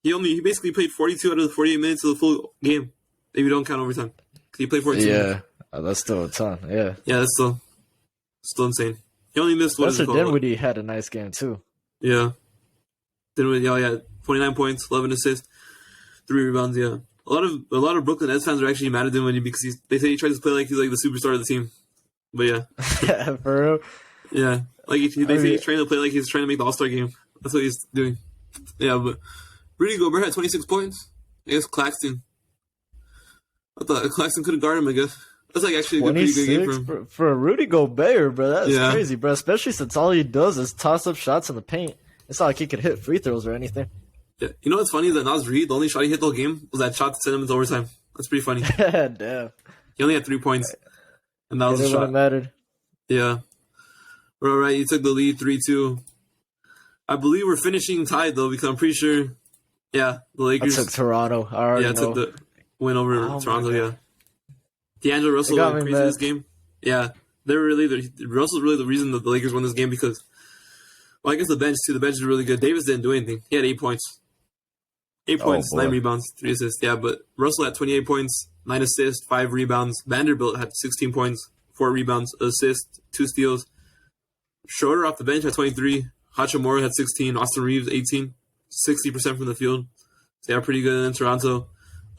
He basically played 42 out of the 48 minutes of the full game. If you don't count overtime, he played 42. Yeah, that's still a ton. Yeah. Yeah, that's still insane. He only missed what Spencer Dinwiddie had a nice game too. Yeah, Dinwiddie. 29 points, 11 assists, 3 rebounds. Yeah, a lot of Brooklyn Nets fans are actually mad at Dinwiddie because they say he tries to play like he's like the superstar of the team. But yeah, for real. Yeah, like they say he's trying to play like he's trying to make the All-Star game. That's what he's doing. Yeah, but Rudy Gobert had 26 points. I guess Claxton. I thought Claxton couldn't guard him. I guess that's like actually a pretty good game for him. For Rudy Gobert, bro. That's crazy, bro. Especially since all he does is toss up shots in the paint. It's not like he could hit free throws or anything. Yeah. You know what's funny is that Nas Reed, the only shot he hit the whole game was that shot to send him into overtime. That's pretty funny. Damn. He only had 3 points, and that was the shot. It mattered. Yeah. All right, you took the lead 3-2. I believe we're finishing tied though because I'm pretty sure. Yeah, the Lakers. I took Toronto. I took the win over Toronto. Yeah. D'Angelo Russell went crazy this game. Yeah, Russell's really the reason that the Lakers won this game because. Well, I guess the bench, too. The bench is really good. Davis didn't do anything. He had 8 points. 8 points, 9 rebounds, 3 assists. Yeah, but Russell had 28 points, 9 assists, 5 rebounds. Vanderbilt had 16 points, 4 rebounds, assist, 2 steals. Schroeder off the bench had 23. Hachimura had 16. Austin Reeves, 18. 60% from the field. So, yeah, pretty good. And then Toronto,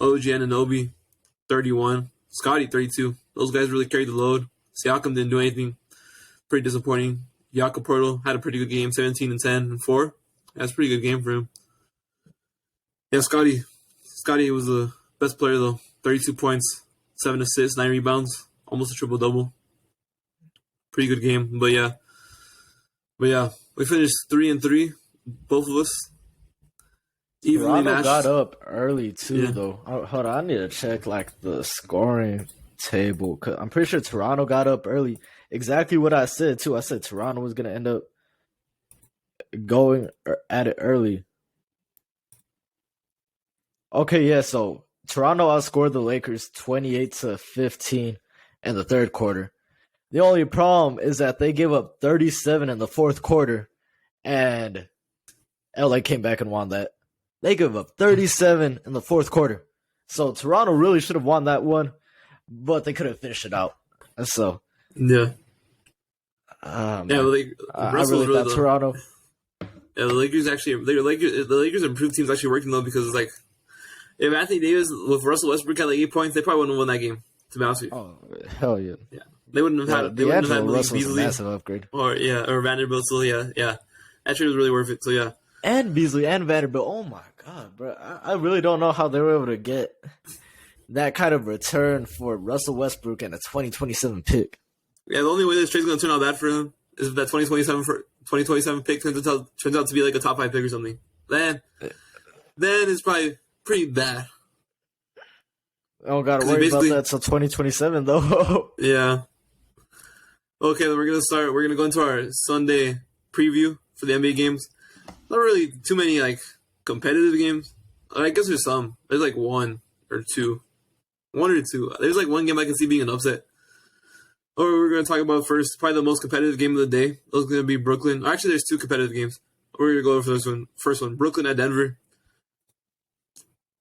OG Anunoby, 31. Scotty, 32. Those guys really carried the load. Siakam didn't do anything. Pretty disappointing. Jakob Poeltl had a pretty good game, 17 and 10 and 4. That's a pretty good game for him. Yeah, Scotty was the best player though. 32 points, 7 assists, 9 rebounds, almost a triple-double. Pretty good game, but yeah, we finished 3-3, both of us. Evenly matched. Got up early too, though. Hold on, I need to check like the scoring table. Cause I'm pretty sure Toronto got up early. Exactly what I said, too. I said Toronto was going to end up going at it early. Okay, yeah, so Toronto outscored the Lakers 28-15 in the third quarter. The only problem is that they gave up 37 in the fourth quarter, and LA came back and won that. They gave up 37 in the fourth quarter. So Toronto really should have won that one, but they couldn't finish it out. So... Yeah. I really thought Toronto. Yeah, the Lakers improved teams actually working though because it's like if Anthony Davis with Russell Westbrook had like 8 points, they probably wouldn't have won that game. To be honest with you. Oh hell yeah! Yeah, they wouldn't have had. They wouldn't have had Russell Beasley, a massive upgrade. Or Vanderbilt. So yeah. That trade was really worth it. So yeah. And Beasley and Vanderbilt. Oh my god, bro! I really don't know how they were able to get that kind of return for Russell Westbrook and a 2027 pick. Yeah, the only way this trade's going to turn out bad for him is if that 2027 pick turns out to be like a top 5 pick or something. Then it's probably pretty bad. I don't gotta 'Cause he worry about basically- that till 2027 though. Yeah. Okay, then we're gonna start. We're gonna go into our Sunday preview for the NBA games. Not really too many like competitive games. I guess there's some. There's like one or two. There's like one game I can see being an upset. Or we're gonna talk about first, probably the most competitive game of the day. That's gonna be Brooklyn. Actually, there's two competitive games. We're gonna go for this one. First one, Brooklyn at Denver.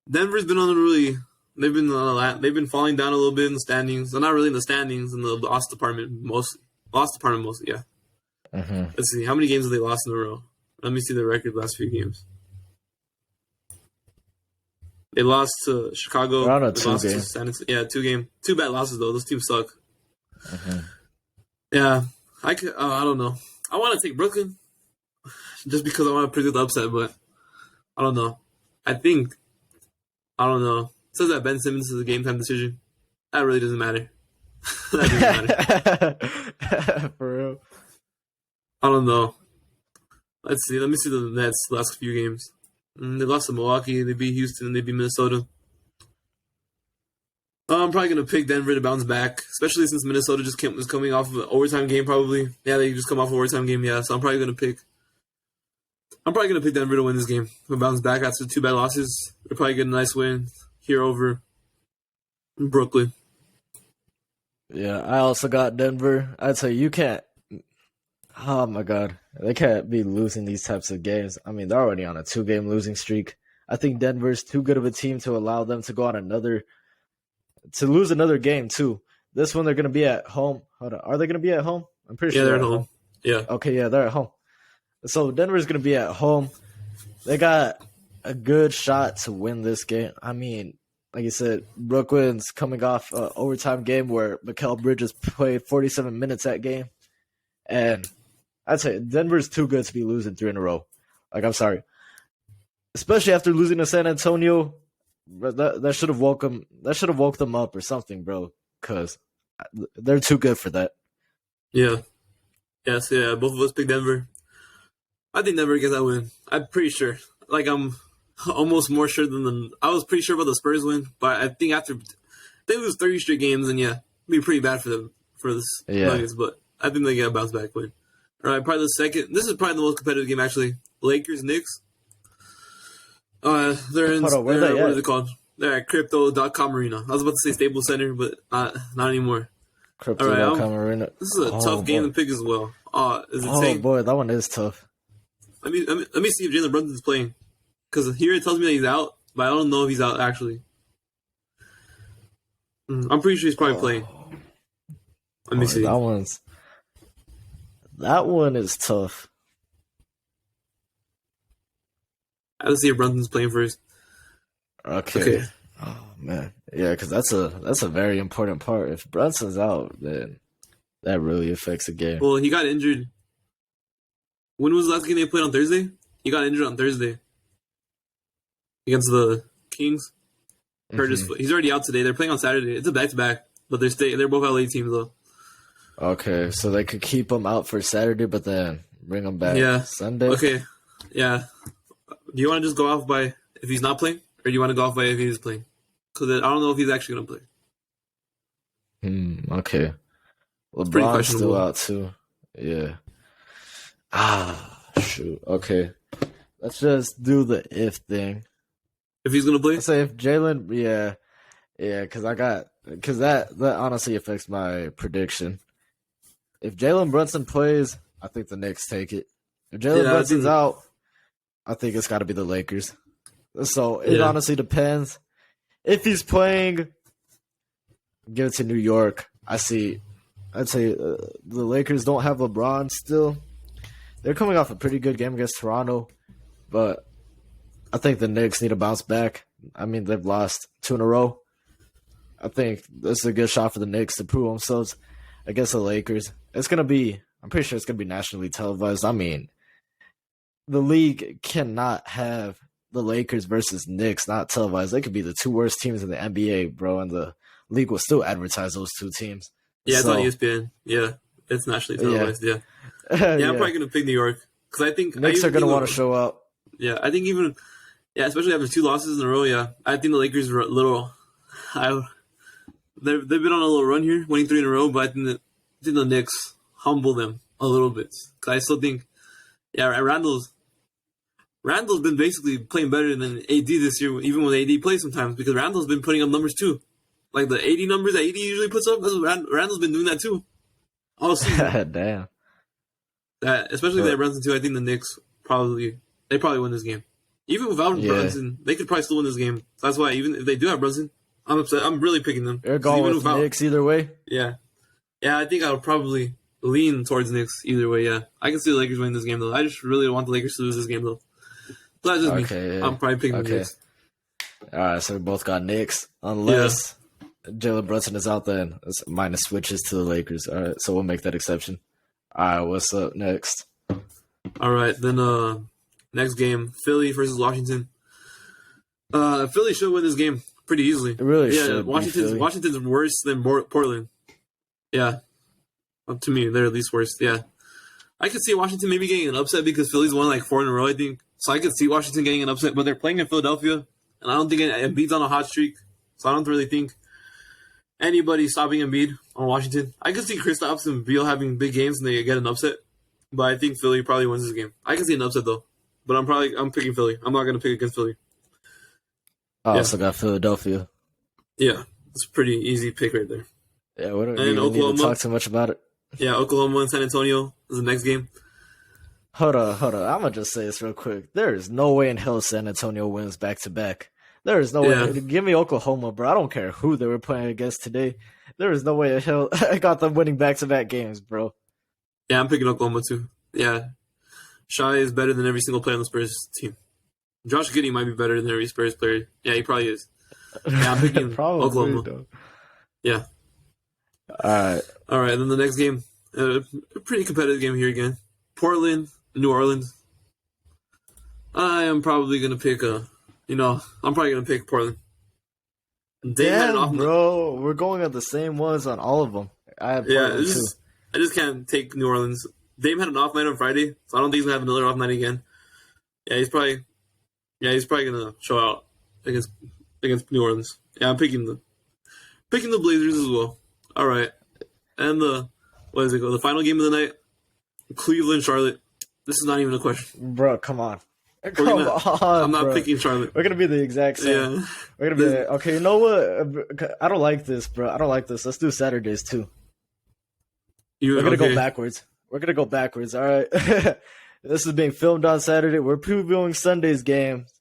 Denver's been on a really. They've been falling down a little bit in the standings. They're not really in the standings in the loss department mostly. Yeah. Mm-hmm. Let's see. How many games have they lost in a row? Let me see the record last few games. They lost to Chicago. Around a They lost to 2-game. San Antonio. Yeah, 2-game. 2 bad losses, though. Those teams suck. Mm-hmm. Yeah. I don't know. I want to take Brooklyn just because I want to predict the upset, but I don't know. I don't know. It says that Ben Simmons is a game-time decision. That really doesn't matter. That doesn't matter. For real. I don't know. Let's see. Let me see the Nets last few games. They lost to Milwaukee. They beat Houston. And they beat Minnesota. I'm probably going to pick Denver to bounce back, especially since Minnesota was coming off of an overtime game probably. Yeah, they just come off an overtime game, yeah. So I'm probably going to pick Denver to win this game. To bounce back after 2 bad losses. They'll probably get a nice win here over Brooklyn. Yeah, I also got Denver. I'd say you can't. Oh my God, they can't be losing these types of games. I mean, they're already on a 2-game losing streak. I think Denver's too good of a team to allow them to go on to lose another game too. This one they're going to be at home. Hold on, are they going to be at home? I'm pretty sure they're at home. Yeah. Okay, yeah, they're at home. So Denver's going to be at home. They got a good shot to win this game. I mean, like you said, Brooklyn's coming off an overtime game where Mikal Bridges played 47 minutes that game. And I'd say Denver's too good to be losing 3 in a row. Like, I'm sorry. Especially after losing to San Antonio. That should have woke them up or something, bro. Because they're too good for that. Yeah. Yes, yeah. Both of us picked Denver. I think Denver gets that win. I'm pretty sure. Like, I'm almost more sure I was pretty sure about the Spurs win, but I think after they lose 30 straight games, and yeah, it'd be pretty bad for them for this Nuggets. But I think they get a bounce back win. All right, probably the second. This is probably the most competitive game actually. Lakers Knicks. They're in. What is it called? They're at Crypto.com Arena. I was about to say Staples Center, but not anymore. Crypto.com Arena. This is a tough game to pick as well. Is it Oh boy, that one is tough. Let me see if Jalen Brunson's playing. Because here it tells me that he's out, but I don't know if he's out actually. I'm pretty sure he's probably playing. Let me see. That one is tough. I have to see if Brunson's playing first. Okay. Oh man, yeah, because that's a very important part. If Brunson's out, then that really affects the game. Well, he got injured. When was the last game they played on Thursday? He got injured on Thursday against the Kings. He's already out today. They're playing on Saturday. It's a back-to-back, but they're both LA teams though. Okay, so they could keep him out for Saturday, but then bring him back Sunday. Okay, yeah. Do you want to just go off by if he's not playing, or do you want to go off by if he's playing? Because I don't know if he's actually going to play. Okay. LeBron's still out too. Yeah. Shoot. Okay. Let's just do the if thing. If he's going to play? Let's say if Jalen, yeah, because that honestly affects my prediction. If Jalen Brunson plays, I think the Knicks take it. If Jalen Brunson's out, I think it's got to be the Lakers. So it honestly depends. If he's playing, give it to New York. I'd say the Lakers don't have LeBron still. They're coming off a pretty good game against Toronto, but I think the Knicks need to bounce back. I mean, they've lost 2 in a row. I think this is a good shot for the Knicks to prove themselves against the Lakers. I'm pretty sure it's going to be nationally televised. I mean, the league cannot have the Lakers versus Knicks not televised. They could be the 2 worst teams in the NBA, bro, and the league will still advertise those 2 teams. Yeah, it's on ESPN. Yeah, it's nationally televised. Yeah. I'm probably going to pick New York because I think Knicks are going to want to show up. Yeah, I think especially after 2 losses in a row. Yeah, I think the Lakers were a little. they've been on a little run here, winning 3 in a row, but I think the Knicks humble them a little bit. Because I still think, Randall's been basically playing better than AD this year, even when AD plays sometimes, because Randall's been putting up numbers too. Like the 80 numbers that AD usually puts up, that's what Randall's been doing that too. All season. Damn. Especially that Brunson too. I think the Knicks probably win this game. Even without Brunson, they could probably still win this game. That's why even if they do have Brunson, I'm upset. I'm really picking them. You're going with Knicks either way? Yeah. Yeah, I think I would probably lean towards Knicks either way, yeah. I can see the Lakers winning this game, though. I just really want the Lakers to lose this game, though. But that's just me. Yeah. I'm probably picking the Knicks. All right, so we both got Knicks. Unless Jalen Brunson is out, then it's minus switches to the Lakers. All right, so we'll make that exception. All right, what's up next? All right, then next game, Philly versus Washington. Philly should win this game pretty easily. It really should. Washington's worse than Portland. Yeah. To me, they're at least worse. Yeah. I could see Washington maybe getting an upset because Philly's won like 4 in a row, I think. So I could see Washington getting an upset, but they're playing in Philadelphia, and I don't think Embiid's on a hot streak, so I don't really think anybody's stopping Embiid on Washington. I could see Kristaps and Beal having big games and they get an upset, but I think Philly probably wins this game. I can see an upset though, but I'm picking Philly. I'm not going to pick against Philly. I also got Philadelphia. Yeah, it's a pretty easy pick right there. Yeah, we don't need to talk too much about it. Yeah, Oklahoma and San Antonio is the next game. Hold on. I'm going to just say this real quick. There is no way in hell San Antonio wins back-to-back. There is no way. Give me Oklahoma, bro. I don't care who they were playing against today. There is no way in hell I got them winning back-to-back games, bro. Yeah, I'm picking Oklahoma too. Yeah. Shai is better than every single player on the Spurs team. Josh Giddey might be better than every Spurs player. Yeah, he probably is. Yeah, I'm picking Oklahoma. Though. Yeah. All right. Then the next game, a pretty competitive game here again. Portland, New Orleans. I am probably gonna pick Portland. Damn, bro, we're going at the same ones on all of them. I have Portland too. I just can't take New Orleans. Dame had an off night on Friday, so I don't think he's gonna have another off night again. Yeah, he's probably gonna show out against New Orleans. Yeah, I'm picking the Blazers as well. All right, and the final game of the night, Cleveland, Charlotte. This is not even a question, bro. Come on. I'm not picking Charlotte. We're gonna be the exact same. Yeah. We're gonna be okay. You know what? I don't like this, bro. I don't like this. Let's do Saturdays too. We're gonna go backwards. All right. This is being filmed on Saturday. We're previewing Sunday's games.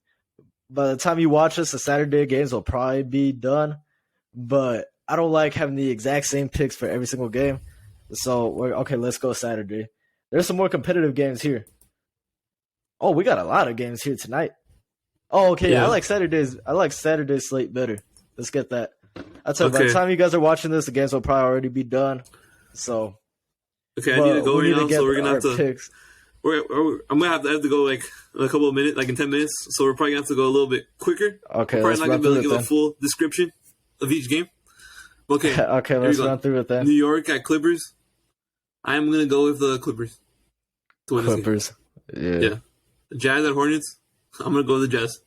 By the time you watch this, the Saturday games will probably be done. But I don't like having the exact same picks for every single game. So let's go Saturday. There's some more competitive games here. Oh, we got a lot of games here tonight. Oh, okay. Yeah. I like Saturday's slate better. Let's get that. I'll tell you, by the time you guys are watching this, the games will probably already be done. So, okay, I need to go right now. So we're gonna have to. Picks. I'm gonna have to go like in a couple of minutes, like in 10 minutes. So we're probably gonna have to go a little bit quicker. Okay, we're probably not gonna be able to give a full description of each game. Okay. Okay, let's run through it then. New York at Clippers. I'm gonna go with the Clippers to win this game. Yeah. Jazz at Hornets. I'm gonna go with the Jazz.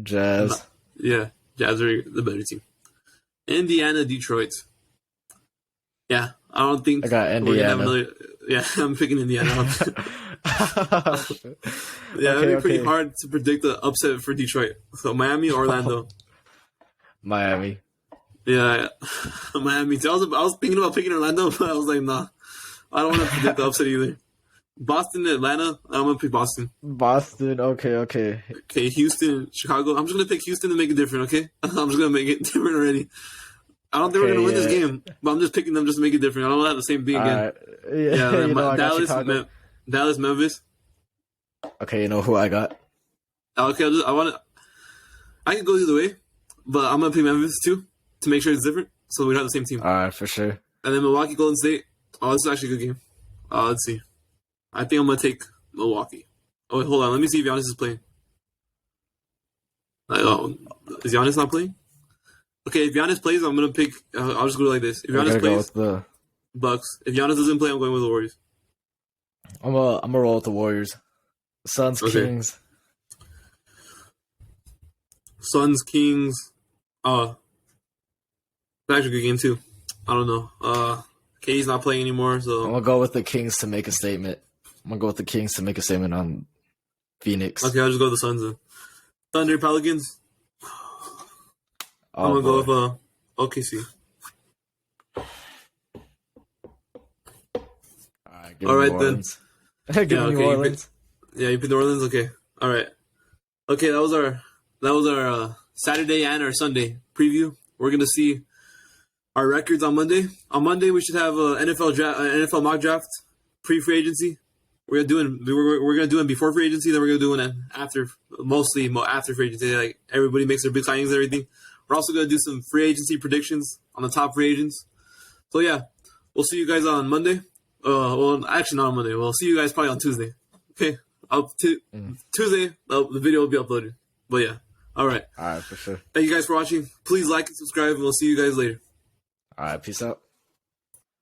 Jazz are the better team. Indiana, Detroit. Yeah, I don't think I got Indiana. I'm picking Indiana. It'd be pretty hard to predict the upset for Detroit. So Miami, Orlando. Miami. Yeah, Miami. I was thinking about picking Orlando, but I was like, nah, I don't want to predict the upset either. Boston, Atlanta. I'm gonna pick Boston. Okay. Houston, Chicago. I'm just gonna pick Houston to make it different. Okay, I'm just gonna make it different already. I don't think we're gonna win this game, but I'm just picking them just to make it different. I don't want to have the same thing again. Dallas, Memphis. Okay, you know who I got? Okay, I can go either way, but I'm gonna pick Memphis too to make sure it's different, so we don't have the same team. All right, for sure. And then Milwaukee, Golden State. Oh, this is actually a good game. Let's see. I think I'm gonna take Milwaukee. Oh, wait, hold on. Let me see if Giannis is playing. Is Giannis not playing? Okay, if Giannis plays, I'm gonna pick. I'll just go like this. If Giannis plays, Bucks. If Giannis doesn't play, I'm going with the Warriors. I'm gonna roll with the Warriors. Suns, Kings. Suns, Kings. Actually, good game too. I don't know. KD's not playing anymore, so I'm gonna go with the Kings to make a statement. On Phoenix. Okay, I'll just go with the Suns then. Thunder, Pelicans. I'm Oh, gonna go with OKC. All right, then. Give me New Orleans. You picked New Orleans. Okay, all right. Okay, that was our Saturday and our Sunday preview. We're gonna see our records on Monday. On Monday, we should have an NFL mock draft pre-free agency. We're gonna do it before free agency. Then we're gonna do it after, mostly after free agency. Like everybody makes their big signings and everything. We're also gonna do some free agency predictions on the top free agents. So yeah, we'll see you guys on Monday. Well, actually not on Monday. We'll see you guys probably on Tuesday. Okay, Tuesday the video will be uploaded. But yeah, all right, for sure. Thank you guys for watching. Please like and subscribe, and we'll see you guys later. All right, peace out.